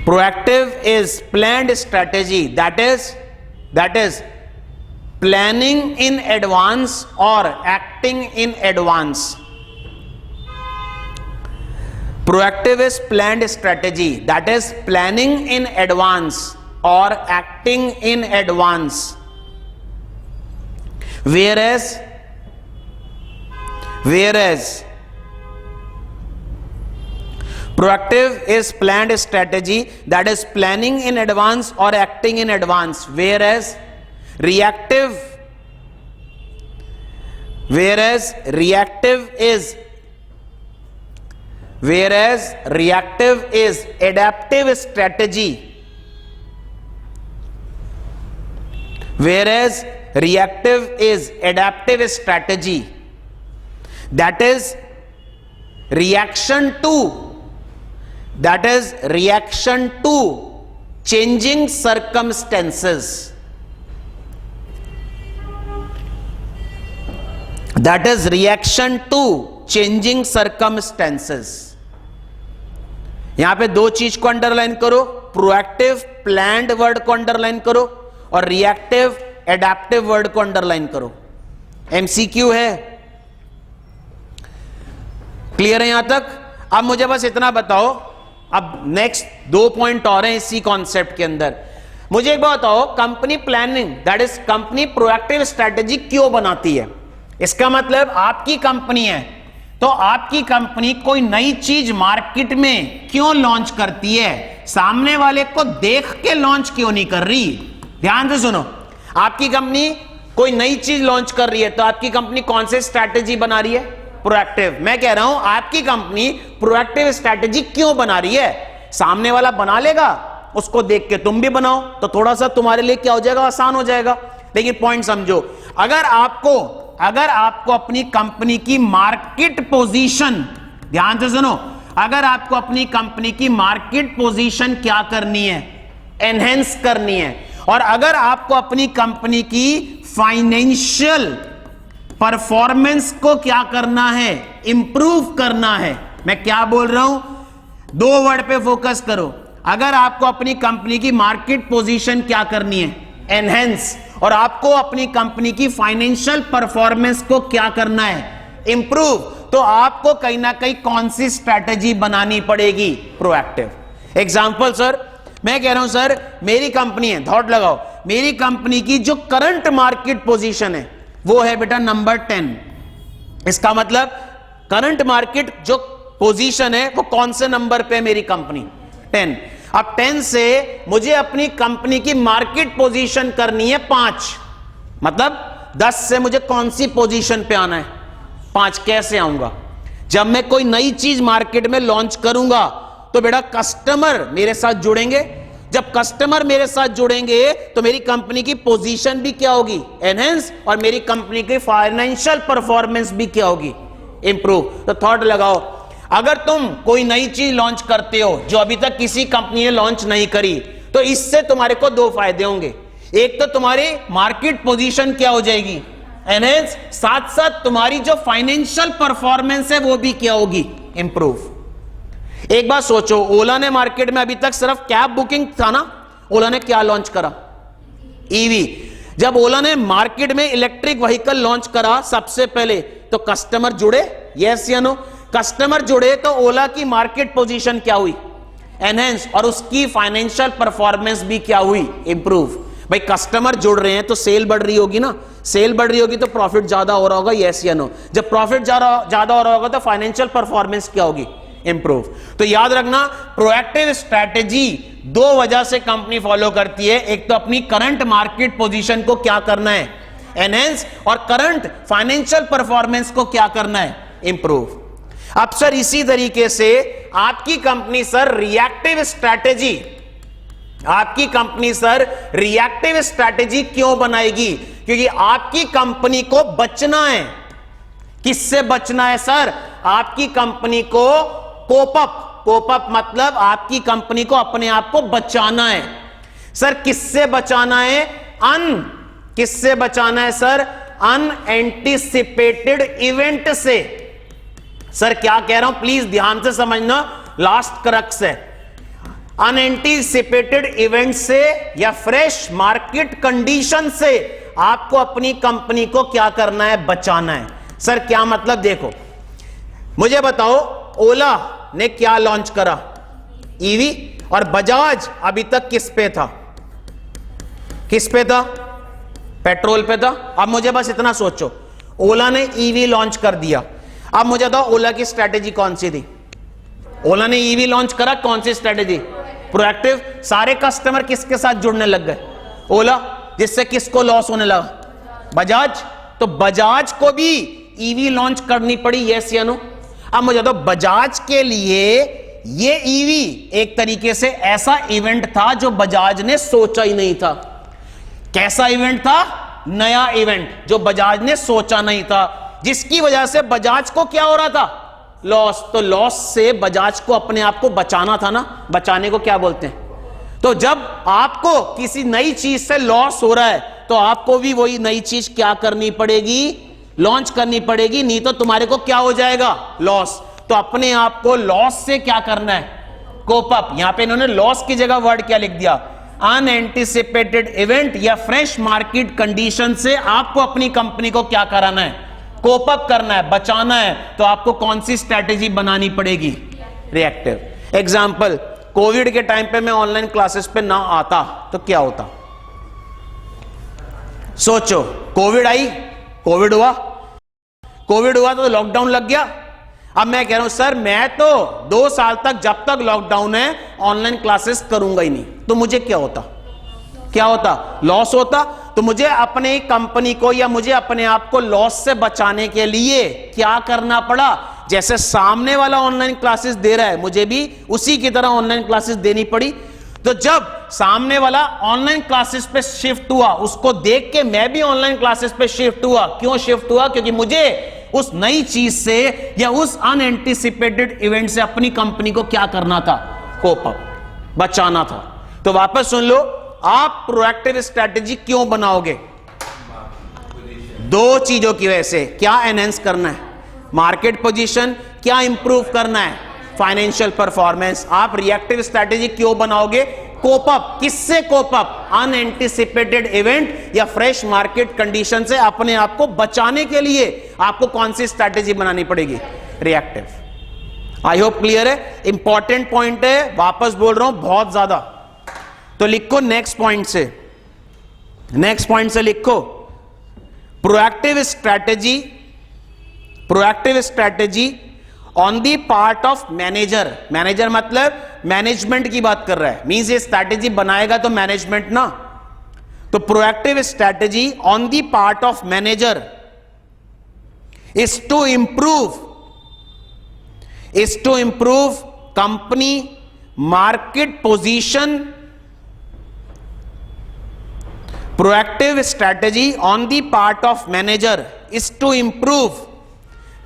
Proactive is planned strategy. That is planning in advance or acting in advance. Proactive is planned strategy. That is planning in advance or acting in advance. Whereas proactive is planned strategy, that is planning in advance or acting in advance, whereas reactive is adaptive strategy. Whereas reactive is adaptive strategy, that is reaction to changing circumstances. That is reaction to changing circumstances. यहां पे दो चीज को underline करो, proactive planned word को underline करो और reactive adaptive word को अंडरलाइन करो। एमसीक्यू है, क्लियर है यहां तक? अब मुझे बस इतना बताओ, अब नेक्स्ट 2 पॉइंट और हैं इसी कॉन्सेप्ट के अंदर। मुझे एक बात बताओ, company planning that is company proactive strategy क्यों बनाती है? इसका मतलब आपकी कंपनी है तो आपकी कंपनी कोई नई चीज मार्केट में क्यों लॉन्च करती है? सामने वाले को देख के लॉन्च क्यों नहीं कर रही? ध्यान से सुनो, आपकी कंपनी कोई नई चीज लॉन्च कर रही है तो आपकी कंपनी कौन सी स्ट्रैटेजी बना रही है? प्रोएक्टिव। मैं कह रहा हूं आपकी कंपनी प्रोएक्टिव स्ट्रैटेजी क्यों बना रही है? सामने वाला बना लेगा, उसको देख के तुम भी बनाओ तो थोड़ा सा तुम्हारे लिए क्या हो जाएगा? आसान हो जाएगा। लेकिन पॉइंट समझो, अगर आपको अपनी कंपनी की मार्केट पोजीशन, ध्यान से सुनो, अगर आपको अपनी कंपनी की मार्केट पोजीशन क्या करनी है? एनहेंस करनी है। और अगर आपको अपनी कंपनी की फाइनेंशियल परफॉर्मेंस को क्या करना है? इंप्रूव करना है। मैं क्या बोल रहा हूं? 2 वर्ड पे फोकस करो। अगर आपको अपनी कंपनी की मार्केट पोजीशन क्या करनी है? एनहेंस। और आपको अपनी कंपनी की फाइनेंशियल परफॉर्मेंस को क्या करना है? इंप्रूव। तो आपको कहीं ना कहीं कौन सी स्ट्रैटेजी बनानी पड़ेगी? प्रोएक्टिव। एग्जांपल सर, मैं कह रहा हूं सर मेरी कंपनी है, थॉट लगाओ, मेरी कंपनी की जो करंट मार्केट पोजीशन है वो है बेटा नंबर 10। इसका मतलब करंट मार्केट जो पोजीशन है वो कौन से नंबर पे है मेरी कंपनी? 10। अब 10 से मुझे अपनी कंपनी की मार्केट पोजीशन करनी है 5, मतलब 10 से मुझे कौन सी पोजीशन पे आना है? 5। कैसे आऊंगा? जब मैं कोई नई चीज मार्केट में लॉन्च करूंगा तो बेटा कस्टमर मेरे साथ जुड़ेंगे। जब कस्टमर मेरे साथ जुड़ेंगे तो मेरी कंपनी की पोजीशन भी क्या होगी? एनहेंस। और मेरी कंपनी की फाइनेंशियल परफॉर्मेंस भी क्या होगी? इंप्रूव। तो थॉट लगाओ, अगर तुम कोई नई चीज लॉन्च करते हो जो अभी तक किसी कंपनी ने लॉन्च नहीं करी तो इससे तुम्हारे को 2 फायदे होंगे। एक तो तुम्हारी मार्केट पोजीशन क्या हो जाएगी? एनहेंस। साथ साथ तुम्हारी जो फाइनेंशियल परफॉर्मेंस है वो भी क्या होगी? इंप्रूव। एक बात सोचो, ओला ने मार्केट में अभी तक सिर्फ कैब बुकिंग था ना, ओला ने क्या लॉन्च करा? ईवी। जब ओला ने मार्केट में इलेक्ट्रिक व्हीकल लॉन्च करा सबसे पहले तो कस्टमर जुड़े? यस या नो? कस्टमर जुड़े तो ओला की मार्केट पोजीशन क्या हुई? एनहेंस। और उसकी फाइनेंशियल परफॉर्मेंस भी क्या हुई? इंप्रूव। भाई कस्टमर जुड़ रहे हैं तो सेल बढ़ रही होगी ना, सेल बढ़ रही होगी तो प्रॉफिट ज्यादा हो रहा होगा। यस या नो? जब प्रॉफिट ज्यादा हो रहा होगा तो फाइनेंशियल परफॉर्मेंस क्या होगी? इंप्रूव। तो याद रखना, प्रोएक्टिव स्ट्रैटेजी 2 वजह से कंपनी फॉलो करती है। एक तो अपनी करंट मार्केट पोजीशन को क्या करना है? एनहेंस। और करंट फाइनेंशियल परफॉर्मेंस को क्या करना है? इंप्रूव। अब सर इसी तरीके से आपकी कंपनी सर रिएक्टिव स्ट्रैटेजी क्यों बनाएगी? क्योंकि आपकी कंपनी को बचना है। किससे बचना है सर? आपकी कंपनी को कोप अप मतलब आपकी कंपनी को अपने आप को बचाना है। सर किससे बचाना है? किससे बचाना है सर? अनएंटिसिपेटेड इवेंट से। सर क्या कह रहा हूं प्लीज ध्यान से समझना, लास्ट क्रक्स है। अनएंटिसिपेटेड इवेंट से या फ्रेश मार्केट कंडीशन से आपको अपनी कंपनी को क्या करना है? बचाना है। सर क्या मतलब? देखो मुझे बताओ, ओला ने क्या लॉन्च करा? ईवी। और बजाज अभी तक किस पे था? किस पे था? पेट्रोल पे था। अब मुझे बस इतना सोचो, ओला ने ईवी लॉन्च कर दिया। अब मुझे बताओ ओला की स्ट्रैटेजी कौन सी थी? ओला ने ईवी लॉन्च करा, कौन सी स्ट्रैटेजी? प्रोएक्टिव। सारे कस्टमर किसके साथ जुड़ने लग गए? ओला। जिससे किसको लॉस होने लगा? बजाज। तो बजाज को भी ईवी लॉन्च करनी पड़ी। यस या नो? अब मुझे तो बजाज के लिए ये ईवी एक तरीके से ऐसा इवेंट था जो बजाज ने सोचा ही नहीं था। कैसा इवेंट था? नया इवेंट जो बजाज ने सोचा नहीं था, जिसकी वजह से बजाज को क्या हो रहा था? लॉस। तो लॉस से बजाज को अपने आप को बचाना था ना, बचाने को क्या बोलते हैं? तो जब आपको किसी नई चीज से लॉस हो रहा है तो आपको भी वही नई चीज क्या करनी पड़ेगी? लॉन्च करनी पड़ेगी, नहीं तो तुम्हारे को क्या हो जाएगा? लॉस। तो अपने आप को लॉस से क्या करना है? Cope up. यहां पे इन्होंने लॉस की जगह वर्ड क्या लिख दिया, अनएंटिसिपेटेड इवेंट या फ्रेश मार्केट कंडीशन से आपको अपनी कंपनी को क्या कराना है, कोप अप करना है, बचाना है। तो आपको कौन सी स्ट्रैटेजी बनानी पड़ेगी, रिएक्टिव। एग्जांपल, कोविड के टाइम पे मैं ऑनलाइन क्लासेस पे ना आता तो क्या होता, सोचो। कोविड आई, कोविड हुआ तो लॉकडाउन लग गया। अब मैं कह रहा हूं सर मैं तो 2 साल तक, जब तक लॉकडाउन है, ऑनलाइन क्लासेस करूंगा ही नहीं, तो मुझे क्या होता, लॉस होता। तो मुझे अपने कंपनी को या मुझे अपने आप को लॉस से बचाने के लिए क्या करना पड़ा, जैसे सामने वाला ऑनलाइन क्लासेस दे रहा है, मुझे भी उसी की तरह ऑनलाइन क्लासेस देनी पड़ी। तो जब सामने वाला ऑनलाइन क्लासेस पे शिफ्ट हुआ, उसको देख के मैं भी ऑनलाइन क्लासेस पे शिफ्ट हुआ। क्यों शिफ्ट हुआ, क्योंकि मुझे उस नई चीज से या उस अनएंटिसिपेटेड इवेंट से अपनी कंपनी को क्या करना था, कोप अप, बचाना था। तो वापस सुन लो, आप प्रोएक्टिव स्ट्रैटेजी क्यों बनाओगे, 2 चीजों की वजह से। क्या एनहेंस करना है, मार्केट पोजीशन, क्या इंप्रूव करना है, फाइनेंशियल परफॉर्मेंस। आप रिएक्टिव स्ट्रैटेजी क्यों बनाओगे, कोप अप। किससे कोप अप, अनएंटिसिपेटेड इवेंट या फ्रेश मार्केट कंडीशन से अपने आप को बचाने के लिए आपको कौन सी स्ट्रैटेजी बनानी पड़ेगी, रिएक्टिव। आई होप क्लियर है, इंपॉर्टेंट पॉइंट है, वापस बोल रहा हूं बहुत ज्यादा। तो लिखो नेक्स्ट पॉइंट से लिखो, proactive strategy on the part of manager मतलब मैनेजमेंट की बात कर रहा है, मींस ये स्ट्रैटेजी बनाएगा तो मैनेजमेंट ना। तो proactive strategy on the part of manager is to improve company market position. Proactive strategy on the part of manager is to improve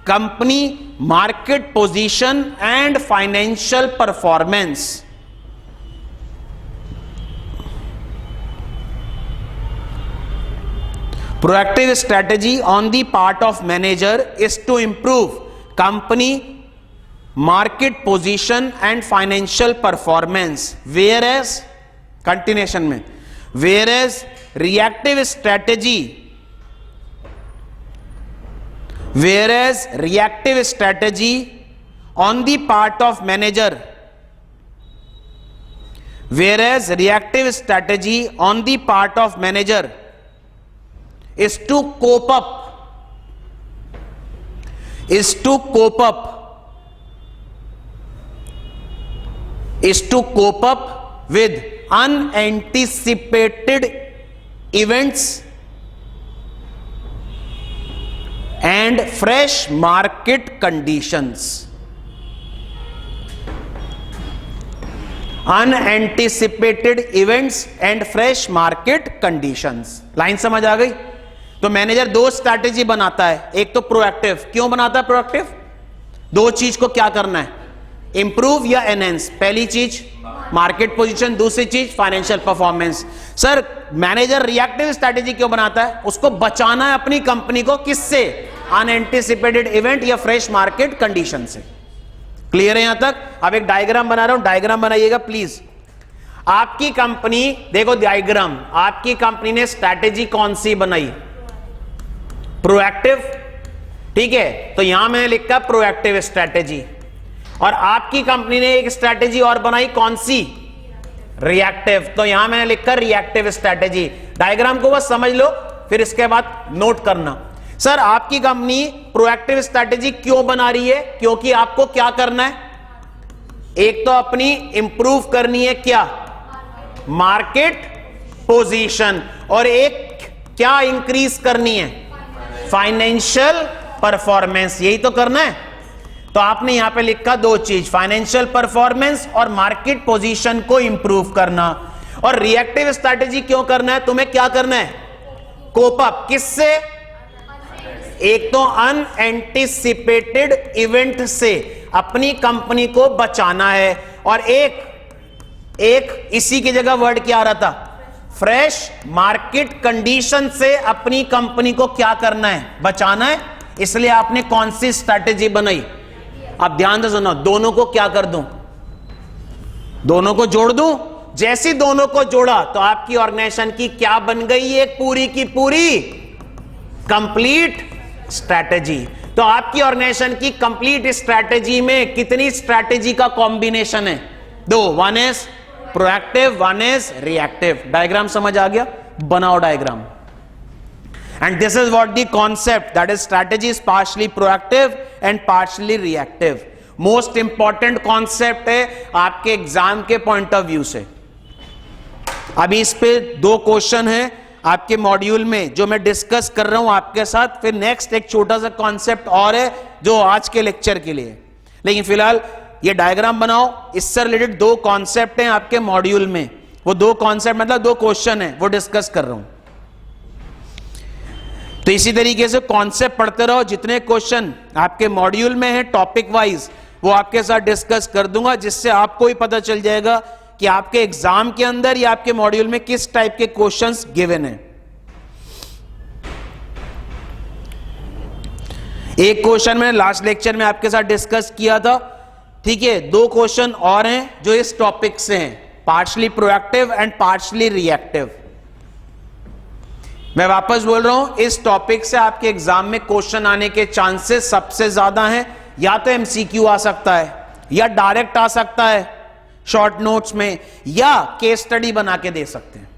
company market position and financial performance. Proactive strategy on the part of manager is to improve company market position and financial performance, whereas continuation में, whereas reactive strategy on the part of manager is to cope up with unanticipated events and fresh market conditions. Unanticipated events and fresh market conditions. Line समझ आ गई। तो manager 2 strategy बनाता है, एक तो proactive. क्यों बनाता है प्रोएक्टिव, 2 चीज को क्या करना है, इंप्रूव या एनहेंस। पहली चीज मार्केट पोजीशन, दूसरी चीज financial performance. Sir manager reactive strategy क्यों बनाता है, उसको बचाना है अपनी कंपनी को, किससे, अनएंटिसिपेटेड इवेंट या फ्रेश मार्केट कंडीशन से। क्लियर है यहां तक। अब एक डायग्राम बना रहा हूं, डायग्राम बनाइएगा प्लीज। आपकी कंपनी, देखो डायग्राम, आपकी कंपनी ने स्ट्रैटेजी कौन सी बनाई, प्रोएक्टिव, ठीक है। तो यहां मैंने लिखा प्रोएक्टिव स्ट्रैटेजी, और आपकी कंपनी ने एक स्ट्रैटेजी और बनाई, कौन सी, रिएक्टिव। तो यहां मैंने लिखा रिएक्टिव स्ट्रैटेजी। डायग्राम को बस समझ लो, फिर इसके बाद नोट करना। सर आपकी कंपनी प्रोएक्टिव स्ट्रैटेजी क्यों बना रही है, क्योंकि आपको क्या करना है, एक तो अपनी इंप्रूव करनी है क्या, मार्केट पोजीशन, और एक क्या इंक्रीज करनी है, फाइनेंशियल परफॉर्मेंस। यही तो करना है। तो आपने यहां पे लिखा 2 चीज, फाइनेंशियल परफॉर्मेंस और मार्केट पोजीशन को इंप्रूव करना। और रिएक्टिव स्ट्रैटेजी क्यों करना है, तुम्हें क्या करना है, कोप अप। किससे, एक तो अनएंटिसिपेटेड इवेंट से अपनी कंपनी को बचाना है, और एक इसी की जगह वर्ड क्या आ रहा था, फ्रेश मार्केट कंडीशन से अपनी कंपनी को क्या करना है, बचाना है। इसलिए आपने कौन सी स्ट्रैटेजी बनाई। अब ध्यान से सुनो, दोनों को क्या कर दूं, दोनों को जोड़ दूं, जैसे दोनों को जोड़ा तो आपकी ऑर्गेनाइजेशन की क्या बन गई, एक पूरी की पूरी कंप्लीट स्ट्रैटेजी। तो आपकी ऑर्गेनाइजेशन की कंप्लीट स्ट्रैटेजी में कितनी स्ट्रैटेजी का कॉम्बिनेशन है? दो, one is proactive, one is reactive. Diagram समझ आ गया? बनाओ diagram. And this is what the concept, that is strategy is partially proactive and partially reactive. Most important concept है आपके एग्जाम के पॉइंट ऑफ व्यू से। अभी इस पे 2 क्वेश्चन है आपके मॉड्यूल में जो मैं डिस्कस कर रहा हूं आपके साथ, फिर नेक्स्ट एक छोटा सा कॉन्सेप्ट और है जो आज के लेक्चर के लिए। लेकिन फिलहाल ये डायग्राम बनाओ, इससे रिलेटेड 2 कॉन्सेप्ट हैं आपके मॉड्यूल में, वो 2 कॉन्सेप्ट मतलब 2 क्वेश्चन है वो डिस्कस कर रहा हूं। तो इसी तरीके से कॉन्सेप्ट पढ़ते रहो, जितने क्वेश्चन आपके मॉड्यूल में है टॉपिक वाइज वो आपके साथ डिस्कस कर दूंगा, जिससे आपको ही पता चल जाएगा कि आपके एग्जाम के अंदर या आपके मॉड्यूल में किस टाइप के क्वेश्चंस गिवन है। एक क्वेश्चन मैंने लास्ट लेक्चर में आपके साथ डिस्कस किया था, ठीक है। 2 क्वेश्चन और हैं जो इस टॉपिक से हैं, partially proactive and partially reactive. मैं वापस बोल रहा हूं, इस टॉपिक से आपके एग्जाम में क्वेश्चन आने के चांसेस सबसे ज्यादा हैं। या तो एमसीक्यू आ सकता है, या डायरेक्ट आ सकता है शॉर्ट नोट्स में, या केस स्टडी बना के दे सकते हैं।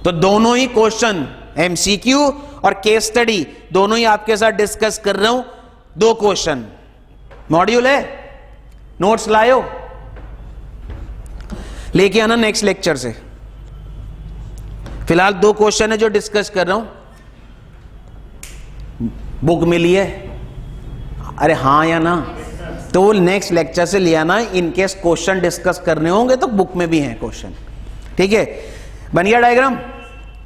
तो दोनों ही क्वेश्चन, एमसीक्यू और केस स्टडी, दोनों ही आपके साथ डिस्कस कर रहा हूं। 2 क्वेश्चन, मॉड्यूल है, नोट्स लायो, लेके आना नेक्स्ट लेक्चर से। फिलहाल 2 क्वेश्चन है जो डिस्कस कर रहा हूं। बुक मिली है? अरे हाँ या ना? तो नेक्स्ट लेक्चर से ले आना, इनकेस क्वेश्चन डिस्कस करने होंगे तो बुक में भी हैं क्वेश्चन, ठीक है। बन गया डायग्राम?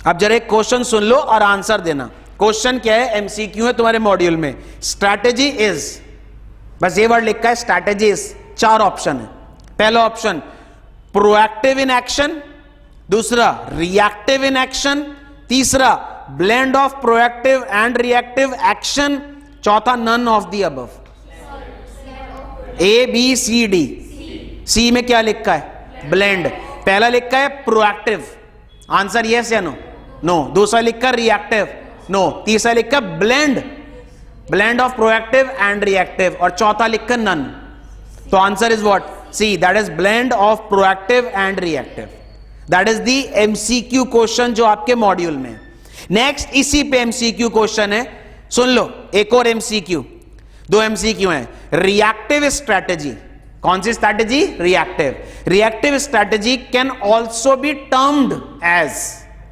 अब जरा एक क्वेश्चन सुन लो और आंसर देना। क्वेश्चन क्या है? एमसीक्यू है तुम्हारे मॉड्यूल में। स्ट्रैटेजी इज, बस ये वर्ड लिखा है स्ट्रैटेजी इज, 4 ऑप्शन है। पहला ऑप्शन प्रोएक्टिव इन एक्शन, दूसरा रिएक्टिव इन एक्शन, तीसरा blend of proactive and reactive action, चौथा none of the above. A B C D. C में क्या लिखा है? ब्लेंड। पहला लिखा है प्रोएक्टिव, आंसर यस या नो? नो। दूसरा लिखा है रिएक्टिव, नो। तीसरा लिखा है blend, blend of proactive and reactive, और चौथा लिखा नन। तो answer is what? C, that is blend of proactive and reactive. That is the MCQ question जो आपके मॉड्यूल में। नेक्स्ट इसी पे एमसीक्यू क्वेश्चन है, सुन लो, एक और एमसीक्यू, 2 एमसीक्यू हैं। रिएक्टिव स्ट्रैटेजी, कौन सी strategy? Reactive. Reactive strategy can also be termed as,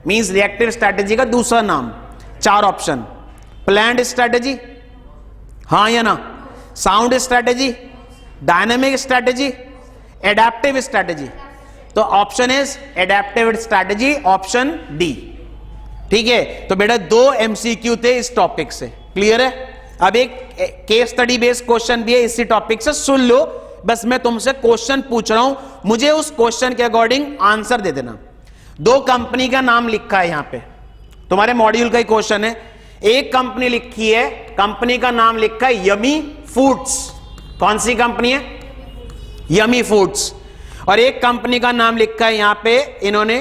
means reactive strategy का दूसरा नाम। 4 ऑप्शन, प्लान्ड स्ट्रैटेजी, हाँ या ना? Sound strategy, dynamic strategy, adaptive strategy. तो option is adaptive strategy, option D, ठीक है। तो बेटा 2 एमसीक्यू थे इस टॉपिक से, क्लियर है? अब एक केस स्टडी बेस्ड क्वेश्चन भी है इसी टॉपिक से, सुन लो। बस मैं तुमसे क्वेश्चन पूछ रहा हूं, मुझे उस क्वेश्चन के अकॉर्डिंग आंसर दे देना। 2 कंपनी का नाम लिखा है यहां पे, तुम्हारे मॉड्यूल का ही क्वेश्चन है। एक कंपनी लिखी है, कंपनी का नाम लिखा है यमी फूड्स। कौन सी कंपनी है? Yummy foods. और एक कंपनी का नाम लिखा है यहां पे इन्होंने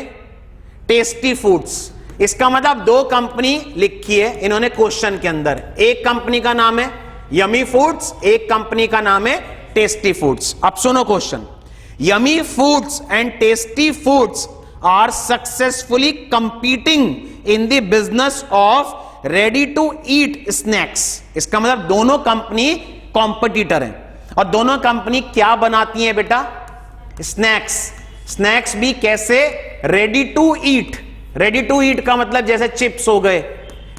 टेस्टी फूड्स। इसका मतलब 2 कंपनी लिखी है इन्होंने क्वेश्चन के अंदर। एक कंपनी का नाम है यमी फूड्स, एक कंपनी का नाम है टेस्टी फूड्स। अब सुनो question, yummy foods and tasty foods are successfully competing in the business of ready to eat snacks. इसका मतलब दोनों कंपनी कॉम्पिटिटर हैं, और दोनों कंपनी क्या बनाती हैं बेटा? स्नैक्स। स्नैक्स भी कैसे? Ready to eat. Ready to eat का मतलब जैसे चिप्स हो गए,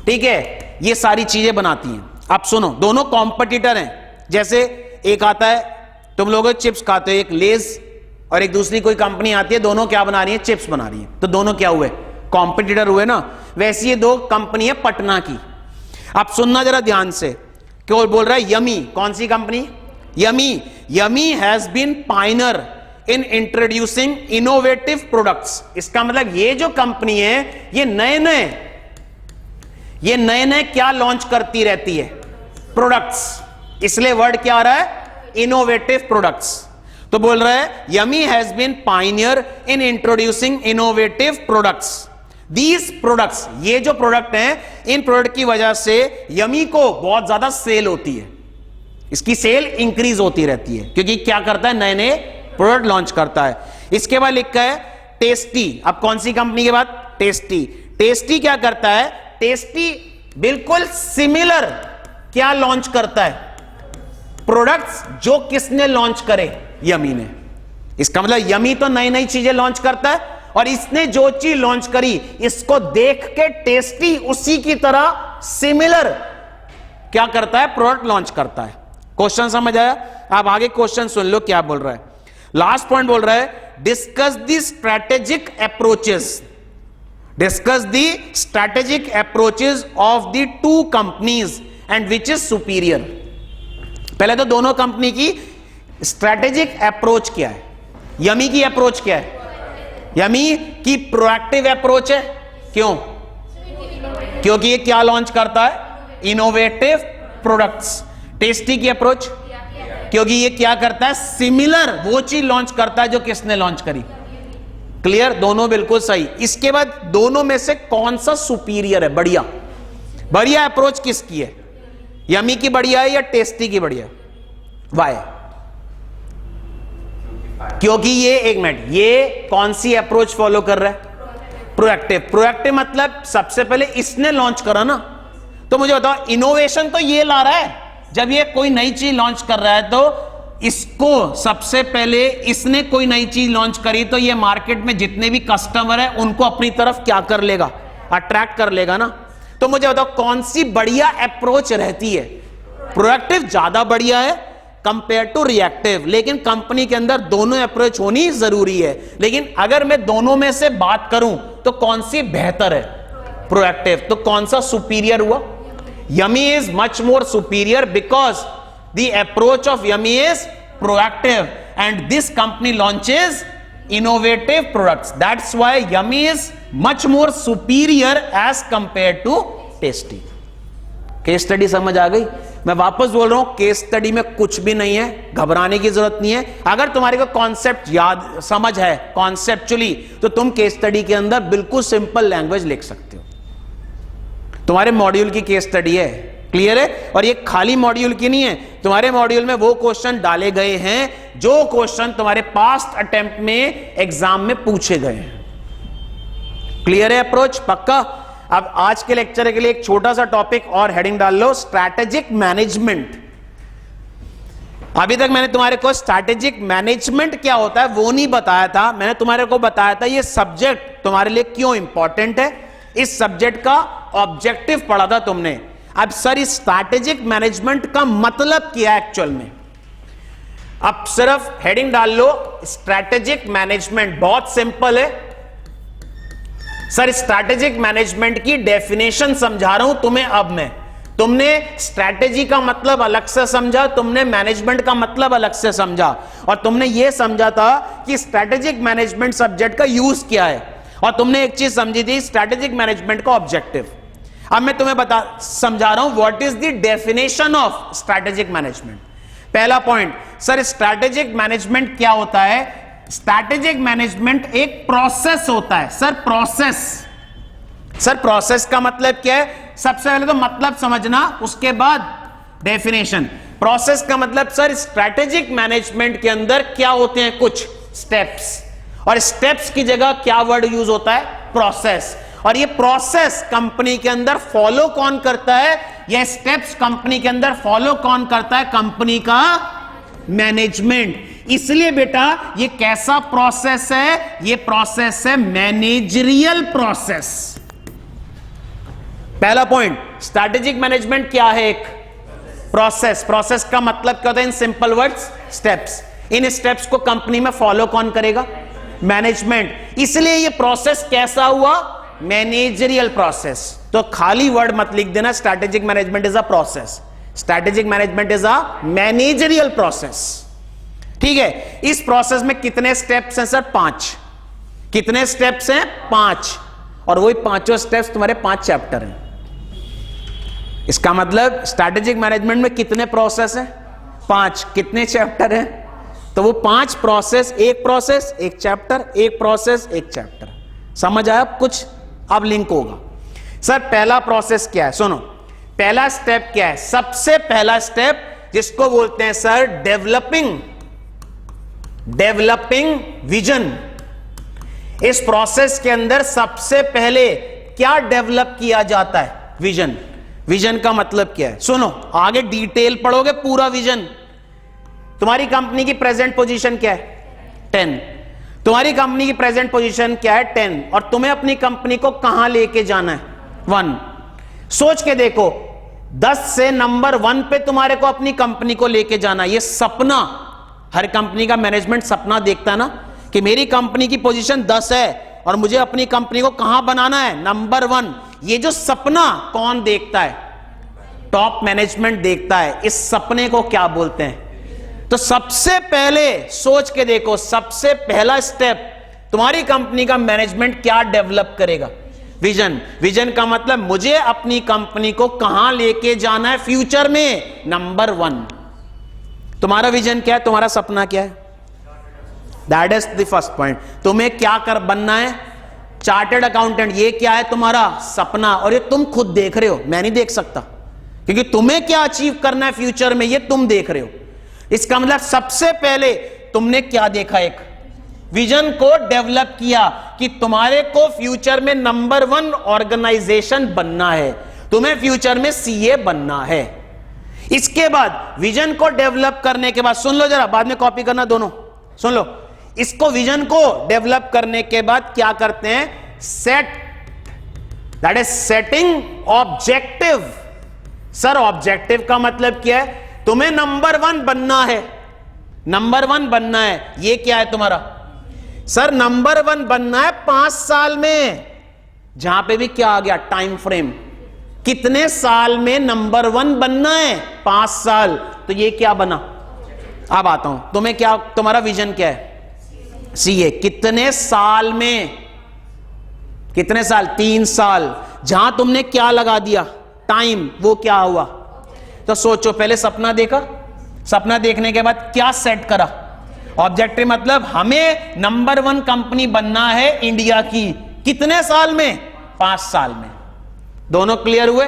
ठीक है, ये सारी चीजें बनाती हैं। अब सुनो, दोनों कॉम्पिटिटर हैं। जैसे एक आता है, तुम लोग चिप्स खाते हो, एक लेज और एक दूसरी कोई कंपनी आती है, दोनों क्या बना रही है? चिप्स बना रही है। तो दोनों क्या हुए? कॉम्पिटिटर हुए ना। वैसे ये 2 कंपनी है पटना की। अब सुनना जरा ध्यान से, क्यों बोल रहा है यमी? कौन सी company? Yummy. Yummy has been pioneer in introducing innovative products. इसका मतलब ये जो कंपनी है ये नए नए क्या लॉन्च करती रहती है? प्रोडक्ट्स। इसलिए वर्ड क्या आ रहा है? Innovative products. तो बोल रहा है yummy has been pioneer in introducing innovative products. These products, ये जो प्रोडक्ट हैं, इन प्रोडक्ट की वजह से यमी को बहुत ज्यादा सेल होती है, इसकी सेल इंक्रीज होती रहती है, क्योंकि क्या करता है, नए नए प्रोडक्ट लॉन्च करता है। इसके बाद लिखा है टेस्टी। अब कौन सी कंपनी के बाद, टेस्टी। टेस्टी क्या करता है, टेस्टी बिल्कुल सिमिलर क्या लॉन्च करता है, प्रोडक्ट्स जो किसने लॉन्च करे, यमी ने। इसका मतलब यमी तो नई नई चीजें लॉन्च करता है, और इसने जो चीज लॉन्च करी इसको देख के टेस्टी उसी की तरह सिमिलर क्या करता है, प्रोडक्ट लॉन्च करता है। क्वेश्चन समझ आया? आप आगे क्वेश्चन सुन लो क्या बोल रहा है। लास्ट पॉइंट बोल रहा है discuss the strategic approaches, discuss the strategic approaches of the two companies and which is superior. पहले तो दोनों कंपनी की स्ट्रैटेजिक अप्रोच क्या है। यमी की अप्रोच क्या है, यमी की प्रोएक्टिव अप्रोच है। क्यों? क्योंकि ये क्या लॉन्च करता है, इनोवेटिव प्रोडक्ट्स। टेस्टी की अप्रोच, क्योंकि ये क्या करता है, सिमिलर वो चीज लॉन्च करता है जो किसने लॉन्च करी। क्लियर? दोनों बिल्कुल सही। इसके बाद दोनों में से कौन सा सुपीरियर है, बढ़िया, बढ़िया अप्रोच किसकी है, यमी की बढ़िया है या टेस्टी की बढ़िया है? वाई? क्योंकि ये, एक मिनट, ये कौन सी अप्रोच फॉलो कर रहा है, प्रोएक्टिव। प्रोएक्टिव मतलब सबसे पहले इसने लॉन्च करा ना। तो मुझे बताओ, इनोवेशन तो ये ला रहा है, जब ये कोई नई चीज लॉन्च कर रहा है तो इसको सबसे पहले इसने कोई नई चीज लॉन्च करी तो ये मार्केट में जितने भी कस्टमर है उनको अपनी तरफ क्या कर लेगा, अट्रैक्ट कर लेगा ना। तो मुझे बताओ कौन सी बढ़िया अप्रोच रहती है? प्रोएक्टिव ज्यादा बढ़िया है कंपेयर टू रिएक्टिव, लेकिन कंपनी के अंदर दोनों अप्रोच होनी जरूरी है। लेकिन अगर मैं दोनों में से बात करूं तो कौन सी बेहतर है, प्रोएक्टिव। तो कौन सा सुपीरियर हुआ? Yummy is much more superior because the approach of yummy is proactive and this company launches innovative products. That's why yummy is much more superior as compare to tasty. Case study समझ आ गई? मैं वापस बोल रहा हूं, case study में कुछ भी नहीं है, घबराने की जरूरत नहीं है। अगर तुम्हारे को कॉन्सेप्ट याद समझ है कॉन्सेप्चुअली, तो तुम केस स्टडी के अंदर बिल्कुल सिंपल लैंग्वेज लिख सकते हो। तुम्हारे मॉड्यूल की केस स्टडी है, क्लियर है? और ये खाली मॉड्यूल की नहीं है, तुम्हारे मॉड्यूल में वो क्वेश्चन डाले गए हैं जो क्वेश्चन तुम्हारे पास्ट अटेम्प्ट में एग्जाम में पूछे गए हैं। क्लियर है अप्रोच? पक्का? अब आज के लेक्चर के लिए एक छोटा सा टॉपिक और हेडिंग डाल लो, स्ट्रैटेजिक मैनेजमेंट। अभी तक मैंने तुम्हारे को स्ट्रैटेजिक मैनेजमेंट क्या होता है वो नहीं बताया था। मैंने तुम्हारे को बताया था ये सब्जेक्ट तुम्हारे लिए क्यों इंपॉर्टेंट है, इस सब्जेक्ट का ऑब्जेक्टिव पढ़ा था तुमने। अब सर इस स्ट्रैटेजिक मैनेजमेंट का मतलब क्या है एक्चुअल में? अब सिर्फ हेडिंग डाल लो स्ट्रैटेजिक मैनेजमेंट, बहुत सिंपल है सर। स्ट्रैटेजिक मैनेजमेंट की डेफिनेशन समझा रहा हूं तुम्हें अब मैं। तुमने स्ट्रैटेजी का मतलब अलग से समझा, तुमने मैनेजमेंट का मतलब अलग से समझा, और तुमने यह समझा था कि स्ट्रैटेजिक मैनेजमेंट सब्जेक्ट का यूज क्या है, और तुमने एक चीज समझी थी, स्ट्रैटेजिक मैनेजमेंट का ऑब्जेक्टिव। अब मैं तुम्हें समझा रहा हूं what is the definition of strategic management. पहला पॉइंट, सर स्ट्रैटेजिक मैनेजमेंट क्या होता है? स्ट्रैटेजिक मैनेजमेंट एक प्रोसेस होता है। सर प्रोसेस, सर प्रोसेस का मतलब क्या है? सबसे पहले तो मतलब समझना, उसके बाद डेफिनेशन। प्रोसेस का मतलब सर स्ट्रैटेजिक मैनेजमेंट के अंदर क्या होते हैं, कुछ स्टेप्स, और स्टेप्स की जगह क्या वर्ड यूज होता है, प्रोसेस। और ये प्रोसेस कंपनी के अंदर फॉलो कौन करता है, ये स्टेप्स कंपनी के अंदर फॉलो कौन करता है, कंपनी का मैनेजमेंट। इसलिए बेटा ये कैसा प्रोसेस है, ये प्रोसेस है मैनेजरियल प्रोसेस। पहला पॉइंट, स्ट्रैटेजिक मैनेजमेंट क्या है, एक प्रोसेस। प्रोसेस का मतलब क्या होता है? In simple words, steps. In steps को कंपनी में फॉलो कौन करेगा, मैनेजमेंट। इसलिए ये प्रोसेस कैसा हुआ, मैनेजरियल प्रोसेस। तो खाली वर्ड मत लिख देना strategic management is a process, strategic management is a managerial process. ठीक है, इस प्रोसेस में कितने स्टेप्स हैं सर? 5। कितने स्टेप्स हैं? 5। और वही पांचों स्टेप्स तुम्हारे 5 चैप्टर हैं। इसका मतलब स्ट्रैटेजिक मैनेजमेंट में कितने प्रोसेस हैं? 5। कितने चैप्टर हैं? तो वो 5 प्रोसेस, एक चैप्टर, एक प्रोसेस, एक चैप्टर। समझ आया? कुछ अब लिंक होगा। सर पहला प्रोसेस क्या है? सुनो, पहला स्टेप क्या है? सबसे पहला स्टेप जिसको बोलते हैं सर डेवलपिंग विजन। इस प्रोसेस के अंदर सबसे पहले क्या डेवलप किया जाता है? विजन। विजन का मतलब क्या है? सुनो, आगे डिटेल पढ़ोगे पूरा विजन। तुम्हारी कंपनी की प्रेजेंट पोजीशन क्या है? 10। तुम्हारी कंपनी की प्रेजेंट पोजीशन क्या है? 10। और तुम्हें अपनी कंपनी को कहां लेके जाना है? 1। सोच के देखो, 10 से नंबर 1 पे तुम्हारे को अपनी कंपनी को लेके जाना। ये सपना, हर कंपनी का मैनेजमेंट सपना देखता है ना कि मेरी कंपनी की पोजीशन 10 है और मुझे अपनी कंपनी को कहां बनाना है? नंबर 1। ये जो सपना कौन देखता है? टॉप मैनेजमेंट देखता है। इस सपने को क्या बोलते हैं? तो सबसे पहले सोच के देखो, सबसे पहला स्टेप तुम्हारी कंपनी का मैनेजमेंट क्या डेवलप करेगा? विजन। विजन का मतलब मुझे अपनी कंपनी को कहां लेके जाना है फ्यूचर में? नंबर 1। तुम्हारा विजन क्या है? तुम्हारा सपना क्या है? That is the first point. तुम्हें क्या कर बनना है? Chartered accountant. ये क्या है? तुम्हारा सपना। और ये तुम खुद देख रहे हो, मैं नहीं देख सकता, क्योंकि तुम्हें क्या अचीव करना है फ्यूचर में ये तुम देख रहे हो। इसका मतलब सबसे पहले तुमने क्या देखा? एक विजन को डेवलप किया कि तुम्हारे को फ्यूचर में नंबर 1 ऑर्गेनाइजेशन बनना है, तुम्हें फ्यूचर में सीए बनना है। इसके बाद विजन को डेवलप करने के बाद, सुन लो जरा, बाद में कॉपी करना दोनों, सुन लो। इसको विजन को डेवलप करने के बाद क्या करते हैं? That is setting objective. Sir objective का मतलब क्या है? तुम्हें नंबर 1 बनना है, नंबर 1 बनना है। ये क्या है तुम्हारा? सर नंबर 1 बनना है 5 साल में। जहां पे भी क्या आ गया? Time frame. कितने साल में नंबर 1 बनना है? 5 साल। तो ये क्या बना? अब आता हूं, तुम्हें क्या, तुम्हारा विजन क्या है? सीए। कितने साल में? कितने साल? 3 साल। जहां तुमने क्या लगा दिया? टाइम। वो क्या हुआ? तो सोचो, पहले सपना देखा, सपना देखने के बाद क्या सेट करा? ऑब्जेक्टिव। मतलब हमें नंबर 1 कंपनी बनना है इंडिया की। कितने साल में? 5 साल में। दोनों क्लियर हुए?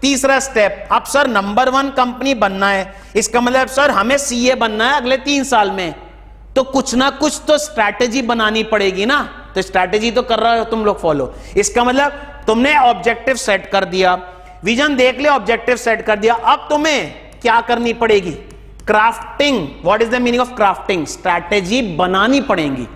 तीसरा स्टेप, अब सर नंबर 1 कंपनी बनना है, इसका मतलब सर हमें सीए बनना है अगले 3 साल में। तो कुछ ना कुछ तो स्ट्रैटेजी बनानी पड़ेगी ना। तो स्ट्रैटेजी तो कर रहे हो तुम लोग फॉलो। इसका मतलब तुमने ऑब्जेक्टिव सेट कर दिया, विजन देख लिया, ऑब्जेक्टिव सेट कर दिया। अब तुम्हें क्या करनी पड़ेगी? Crafting. What is the meaning of crafting? Strategy बनानी पड़ेगी।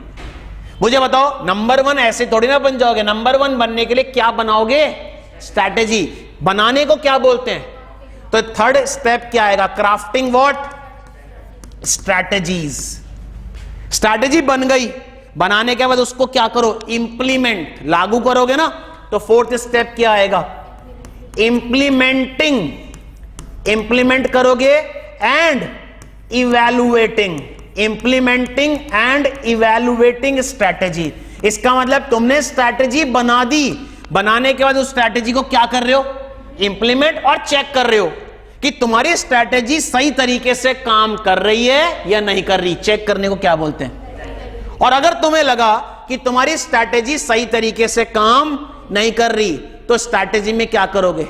मुझे बताओ, नंबर 1 ऐसे थोड़ी ना बन जाओगे। नंबर 1 बनने के लिए क्या बनाओगे? स्ट्रैटेजी। बनाने को क्या बोलते हैं? तो थर्ड स्टेप क्या आएगा? Crafting what? स्ट्रैटेजीज। स्ट्रैटेजी बन गई, बनाने के बाद उसको क्या करो? इंप्लीमेंट। लागू करोगे ना। तो फोर्थ स्टेप क्या आएगा? इंप्लीमेंटिंग। इंप्लीमेंट करोगे and evaluating. Implementing and evaluating strategy. इसका मतलब तुमने स्ट्रैटेजी बना दी, बनाने के बाद उस स्ट्रैटेजी को क्या कर रहे हो? इंप्लीमेंट और चेक कर रहे हो कि तुम्हारी स्ट्रैटेजी सही तरीके से काम कर रही है या नहीं कर रही। चेक करने को क्या बोलते हैं? और अगर तुम्हें लगा कि तुम्हारी स्ट्रैटेजी सही तरीके से काम नहीं कर रही, तो स्ट्रैटेजी में क्या करोगे?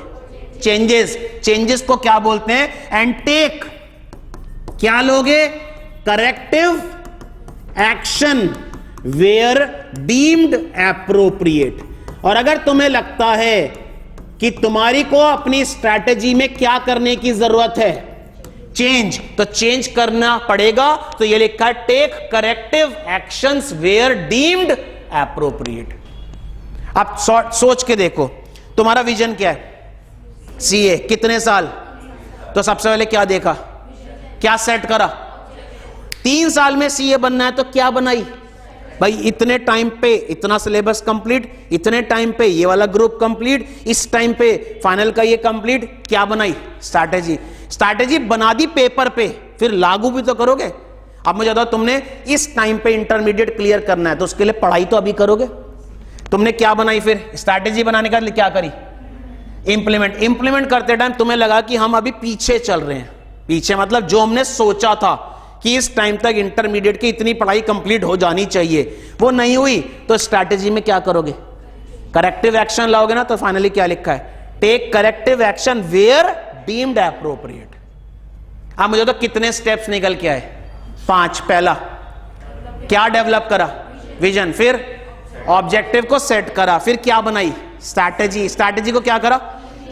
चेंजेस। चेंजेस को क्या बोलते हैं? And take. क्या लोगे? Corrective action where deemed appropriate. और अगर तुम्हें लगता है कि तुम्हारी को अपनी स्ट्रैटेजी में क्या करने की जरूरत है? चेंज, तो चेंज करना पड़ेगा। तो ये लिखा है take corrective actions where deemed appropriate. अब सोच के देखो, तुम्हारा विजन क्या है? सीए। कितने साल? तो सबसे पहले क्या देखा? क्या सेट करा? 3 साल में सीए बनना है, तो क्या बनाई भाई? इतने टाइम पे इतना सिलेबस कंप्लीट, इतने टाइम पे ये वाला ग्रुप कंप्लीट, इस टाइम पे फाइनल का ये कंप्लीट। क्या बनाई? स्ट्रैटेजी। स्ट्रैटेजी बना दी पेपर पे, फिर लागू भी तो करोगे। अब मुझे बताओ, तुमने इस टाइम पे इंटरमीडिएट क्लियर करना है, तो उसके लिए पढ़ाई तो अभी करोगे। तुमने क्या बनाई? फिर स्ट्रैटेजी बनाने का क्या करी? इंप्लीमेंट। इंप्लीमेंट करते टाइम तुम्हें लगा कि हम अभी पीछे चल रहे हैं। पीछे मतलब जो हमने सोचा था कि इस टाइम तक इंटरमीडिएट की इतनी पढ़ाई कंप्लीट हो जानी चाहिए, वो नहीं हुई तो स्ट्रैटेजी में क्या करोगे? करेक्टिव एक्शन लाओगे ना। तो फाइनली क्या लिखा है? Take corrective action where deemed appropriate. अब मुझे तो कितने स्टेप्स निकल के आए? 5। पहला क्या डेवलप करा? विजन। फिर ऑब्जेक्टिव को सेट करा। फिर क्या बनाई? स्ट्रैटेजी। स्ट्रैटेजी को क्या करा?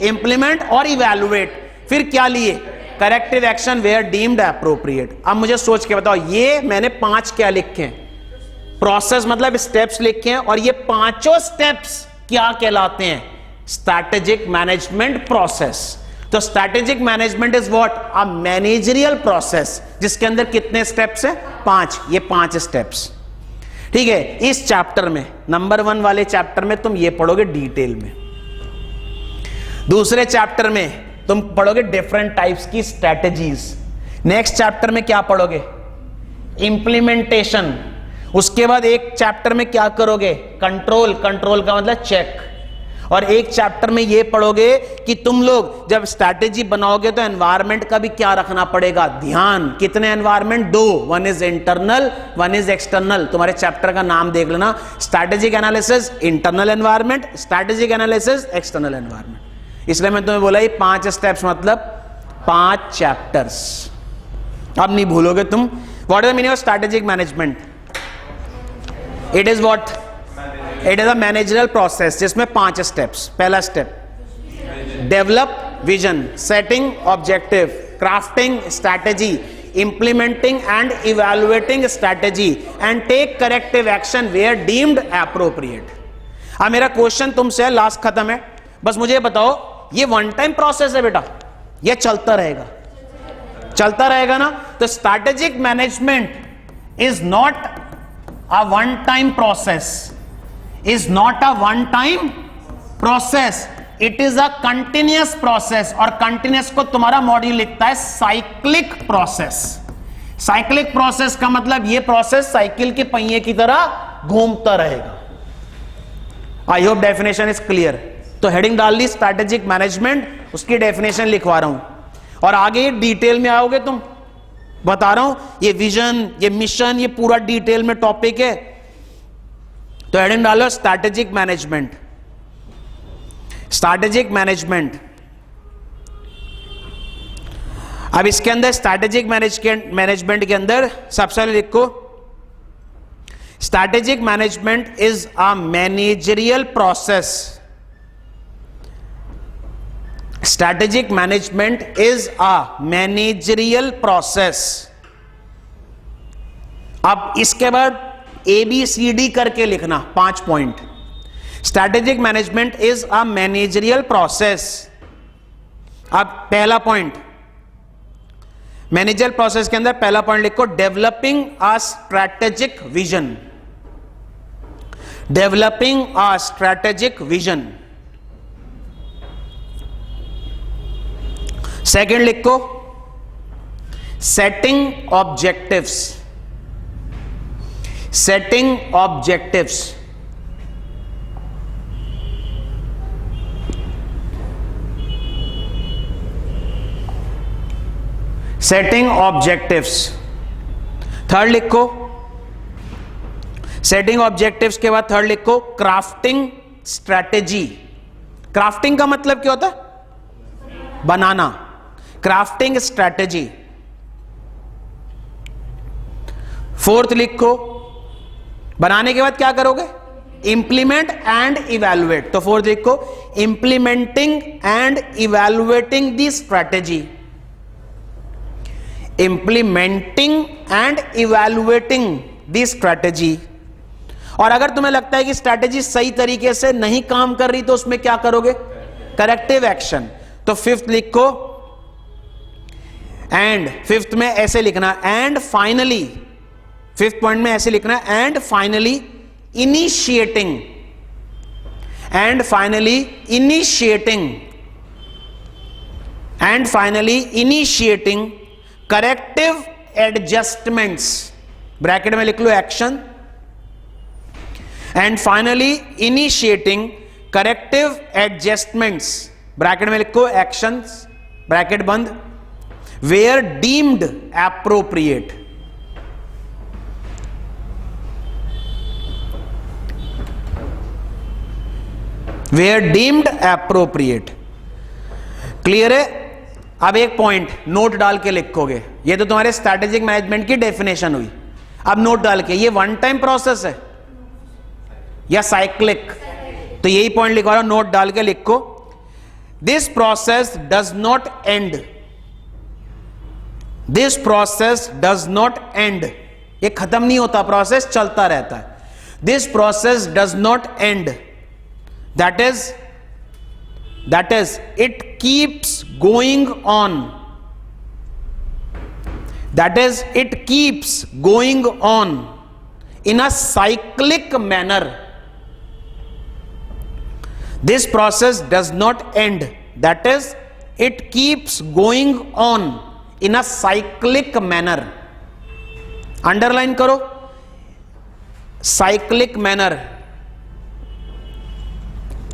इंप्लीमेंट और इवैल्यूएट। फिर क्या लिए? Corrective action where deemed appropriate. अब मुझे सोच के बताओ, ये मैंने 5 क्या लिखे हैं? प्रोसेस मतलब स्टेप्स लिखे हैं, और ये 5 स्टेप्स क्या कहलाते हैं? Strategic management process. तो strategic management is what? A managerial process जिसके अंदर कितने स्टेप्स हैं? 5। ये 5 स्टेप्स, ठीक है। इस चैप्टर में, नंबर 1 वाले चैप्टर में तुम ये पढ़ोगे डिटेल में। दूसरे चैप्टर में तुम पढ़ोगे डिफरेंट टाइप्स की स्ट्रैटेजीज। नेक्स्ट चैप्टर में क्या पढ़ोगे? इंप्लीमेंटेशन। उसके बाद एक चैप्टर में क्या करोगे? कंट्रोल। कंट्रोल का मतलब चेक। और एक चैप्टर में ये पढ़ोगे कि तुम लोग जब स्ट्रैटेजी बनाओगे तो एनवायरनमेंट का भी क्या रखना पड़ेगा? ध्यान। कितने environment? 2। 1 is internal, 1 is external. तुम्हारे चैप्टर का नाम देख लेना, strategic analysis internal environment, strategic analysis external environment. इसलिए मैं तुम्हें बोला ये 5 स्टेप्स मतलब 5 चैप्टर्स। अब नहीं भूलोगे तुम। What is the meaning of strategic management? It is what? It is a managerial process जिसमें 5 स्टेप्स। पहला step develop vision, setting objective, crafting strategy, implementing and evaluating strategy, and take corrective action where deemed appropriate. अब मेरा question तुमसे है, last खत्म है, बस मुझे बताओ, ये 1 टाइम प्रोसेस है बेटा, ये चलता रहेगा? चलता रहेगा ना। तो strategic management is not a 1 time process, is not a one time process, it is a continuous process। और continuous को तुम्हारा मॉड्यूल लिखता है साइक्लिक प्रोसेस। साइक्लिक प्रोसेस का मतलब ये प्रोसेस साइकिल के पहिए की तरह घूमता रहेगा। I hope definition is clear. तो हेडिंग डाल दी स्ट्रैटेजिक मैनेजमेंट, उसकी डेफिनेशन लिखवा रहा हूं और आगे डिटेल में आओगे तुम, बता रहा हूं। ये विजन, ये मिशन, ये पूरा डिटेल में टॉपिक है। तो हेडिंग डालो स्ट्रैटेजिक मैनेजमेंट। Strategic management. अब इसके अंदर स्ट्रैटेजिक मैनेजमेंट के अंदर सबसे पहले लिखो, strategic management is a managerial process. Strategic management is a managerial process. अब इसके बाद ABCD करके लिखना 5 point. Strategic management is a managerial process. अब पहला पॉइंट, मैनेजरियल प्रोसेस के अंदर पहला पॉइंट लिखो, developing a strategic vision. Developing a strategic vision. Second लिखो, setting objectives. Setting objectives। Setting objectives। Third लिखो, सेटिंग ऑब्जेक्टिव्स के बाद थर्ड लिखो, क्राफ्टिंग स्ट्रैटेजी। क्राफ्टिंग का मतलब क्या होता है? बनाना। Crafting strategy. फोर्थ लिखो, बनाने के बाद क्या करोगे? Implement and evaluate. तो फोर्थ लिखो, implementing and evaluating the strategy. Implementing and evaluating the strategy. और अगर तुम्हें लगता है कि स्ट्रैटेजी सही तरीके से नहीं काम कर रही तो उसमें क्या करोगे? Corrective action. तो फिफ्थ लिखो, एंड फिफ्थ में ऐसे लिखना, एंड फाइनली, फिफ्थ पॉइंट में ऐसे लिखना, and finally initiating, and finally initiating, and finally initiating corrective adjustments. Bracket में लिख लो action, and finally initiating corrective adjustments. Bracket में लिखो एक्शंस, ब्रैकेट बंद, where deemed appropriate. Where deemed appropriate. Clear है? अब एक पॉइंट नोट डाल के लिखोगे, ये तो तुम्हारे स्ट्रैटेजिक मैनेजमेंट की डेफिनेशन हुई। अब नोट डाल के, ये वन टाइम प्रोसेस है या साइक्लिक? तो यही पॉइंट लिखवा रहा हूं, नोट डाल के लिखो, this process does not and, this process does not and, ये खत्म नहीं होता, प्रोसेस चलता रहता है। This process does not and, that is it keeps going on, that is it keeps going on in a cyclic manner. This process does not end, that is it keeps going on in a cyclic manner. Underline करो, cyclic manner.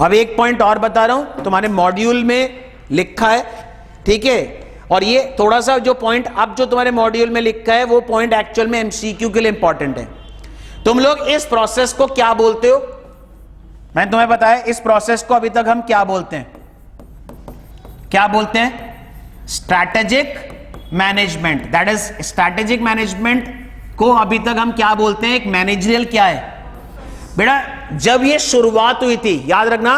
अब एक point और बता रहा हूं, तुम्हारे module में लिखा है, ठीक है, और ये थोड़ा सा जो पॉइंट अब जो तुम्हारे मॉड्यूल में लिखा है वो पॉइंट एक्चुअल में एमसीक्यू के लिए इंपॉर्टेंट है। तुम लोग इस प्रोसेस को क्या बोलते हो? मैंने तुम्हें बताया इस प्रोसेस को अभी तक हम क्या बोलते हैं, क्या बोलते हैं? Strategic management. That is strategic management को अभी तक हम क्या बोलते हैं? एक मैनेजरियल क्या है बेटा? जब ये शुरुआत हुई थी, याद रखना,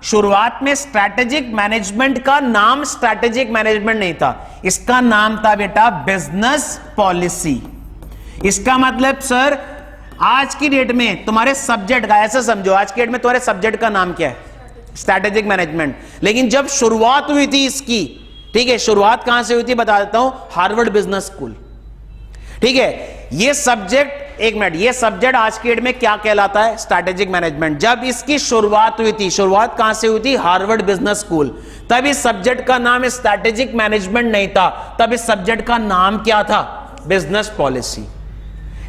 शुरुआत में स्ट्रैटेजिक मैनेजमेंट का नाम स्ट्रैटेजिक मैनेजमेंट नहीं था, इसका नाम था बेटा बिजनेस पॉलिसी। इसका मतलब सर आज की डेट में तुम्हारे सब्जेक्ट का, ऐसा समझो, आज की डेट में तुम्हारे सब्जेक्ट का नाम क्या है? Strategic management. लेकिन जब शुरुआत हुई थी इसकी, ठीक है, शुरुआत कहां से हुई थी बता देता हूं, हार्वर्ड बिजनेस स्कूल, ठीक है। ये सब्जेक्ट, एक मिनट, ये सब्जेक्ट आज की डेट में क्या कहलाता है? Strategic management. जब इसकी शुरुआत हुई थी, शुरुआत कहां से हुई थी? Harvard business school. तब इस सब्जेक्ट का नाम स्ट्रैटेजिक मैनेजमेंट नहीं था, तब इस सब्जेक्ट का नाम क्या था? बिजनेस पॉलिसी,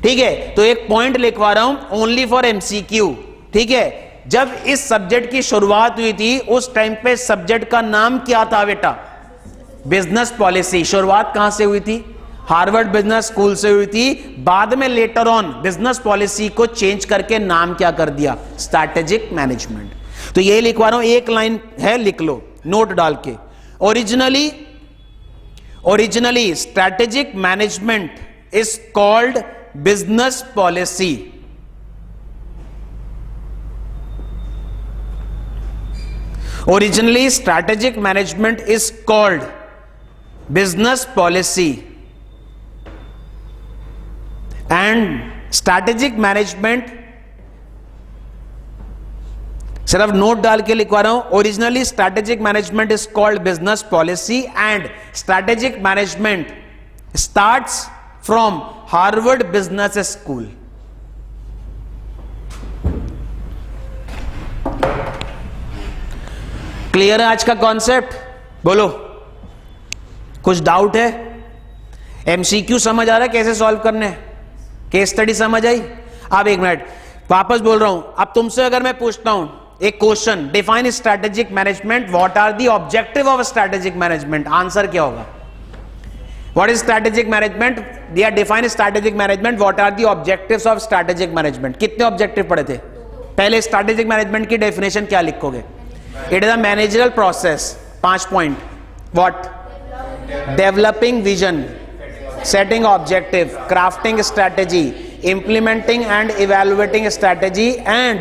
ठीक है। तो एक पॉइंट लिखवा रहा हूं, ओनली फॉर एमसीक्यू, ठीक है। जब इस सब्जेक्ट की शुरुआत हुई थी उस टाइम पे सब्जेक्ट का नाम क्या था बेटा? Business policy. शुरुआत कहां से हुई थी? हार्वर्ड बिजनेस स्कूल से हुई थी। बाद में लेटर ऑन बिजनेस पॉलिसी को चेंज करके नाम क्या कर दिया? Strategic management. तो ये लिखवा रहा हूं, एक लाइन है, लिख लो नोट डाल के। Originally strategic management is called business policy. Originally strategic management is called business policy, and strategic management, सिर्फ नोट डाल के लिखवा रहा हूं, originally strategic management is called business policy and strategic management starts from Harvard business school. Clear है आज का concept? बोलो, कुछ डाउट है? एमसीक्यू समझ आ रहा है कैसे सॉल्व करने? केस स्टडी समझ आई? अब एक मिनट वापस बोल रहा हूं, अब तुमसे अगर मैं पूछता हूं एक question, define strategic management, what are the objective of strategic management, answer क्या होगा? What is strategic management? दिया define strategic management, what are the objectives of strategic management. कितने ऑब्जेक्टिव पढ़े थे? पहले स्ट्रैटेजिक मैनेजमेंट की डेफिनेशन क्या लिखोगे? It is a managerial process, 5 point. What? Developing vision, setting objective, crafting strategy, implementing and evaluating strategy, and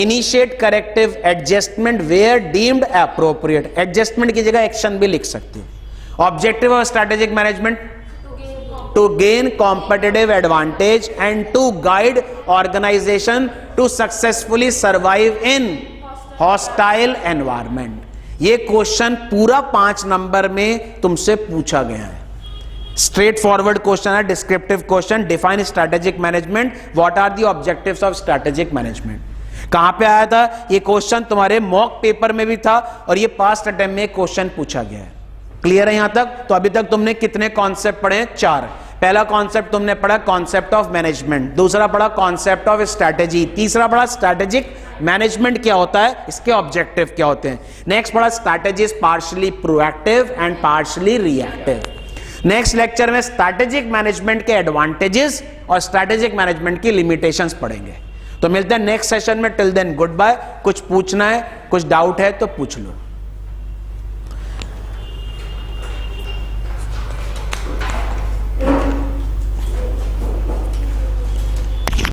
initiate corrective adjustment where deemed appropriate. Adjustment की जगह action भी लिख सकते हो। Objective of strategic management to gain competitive advantage and to guide organization to successfully survive in hostile environment. ये question पूरा 5 नंबर में तुमसे पूछा गया है। स्ट्रेट फॉरवर्ड क्वेश्चन है, descriptive question. Define strategic management, what are the objectives of strategic management. कहां पे आया था ये क्वेश्चन? तुम्हारे मॉक पेपर में भी था और ये पास्ट अटेम्प्ट में क्वेश्चन पूछा गया है। क्लियर है यहां तक? तो अभी तक तुमने कितने कॉन्सेप्ट पढ़े? 4। पहला कॉन्सेप्ट तुमने पढ़ा कॉन्सेप्ट ऑफ मैनेजमेंट, दूसरा पढ़ा कॉन्सेप्ट ऑफ स्ट्रैटेजी, तीसरा पढ़ा स्ट्रैटेजिक मैनेजमेंट क्या होता है, इसके ऑब्जेक्टिव क्या होते हैं। नेक्स्ट पढ़ा strategy is partially proactive and partially reactive. Next lecture में स्ट्रैटेजिक मैनेजमेंट के एडवांटेजेस और स्ट्रैटेजिक मैनेजमेंट की लिमिटेशंस पढ़ेंगे। तो मिलते हैं नेक्स्ट सेशन में। Till then goodbye. कुछ पूछना है कुछ डाउट है तो पूछ लो।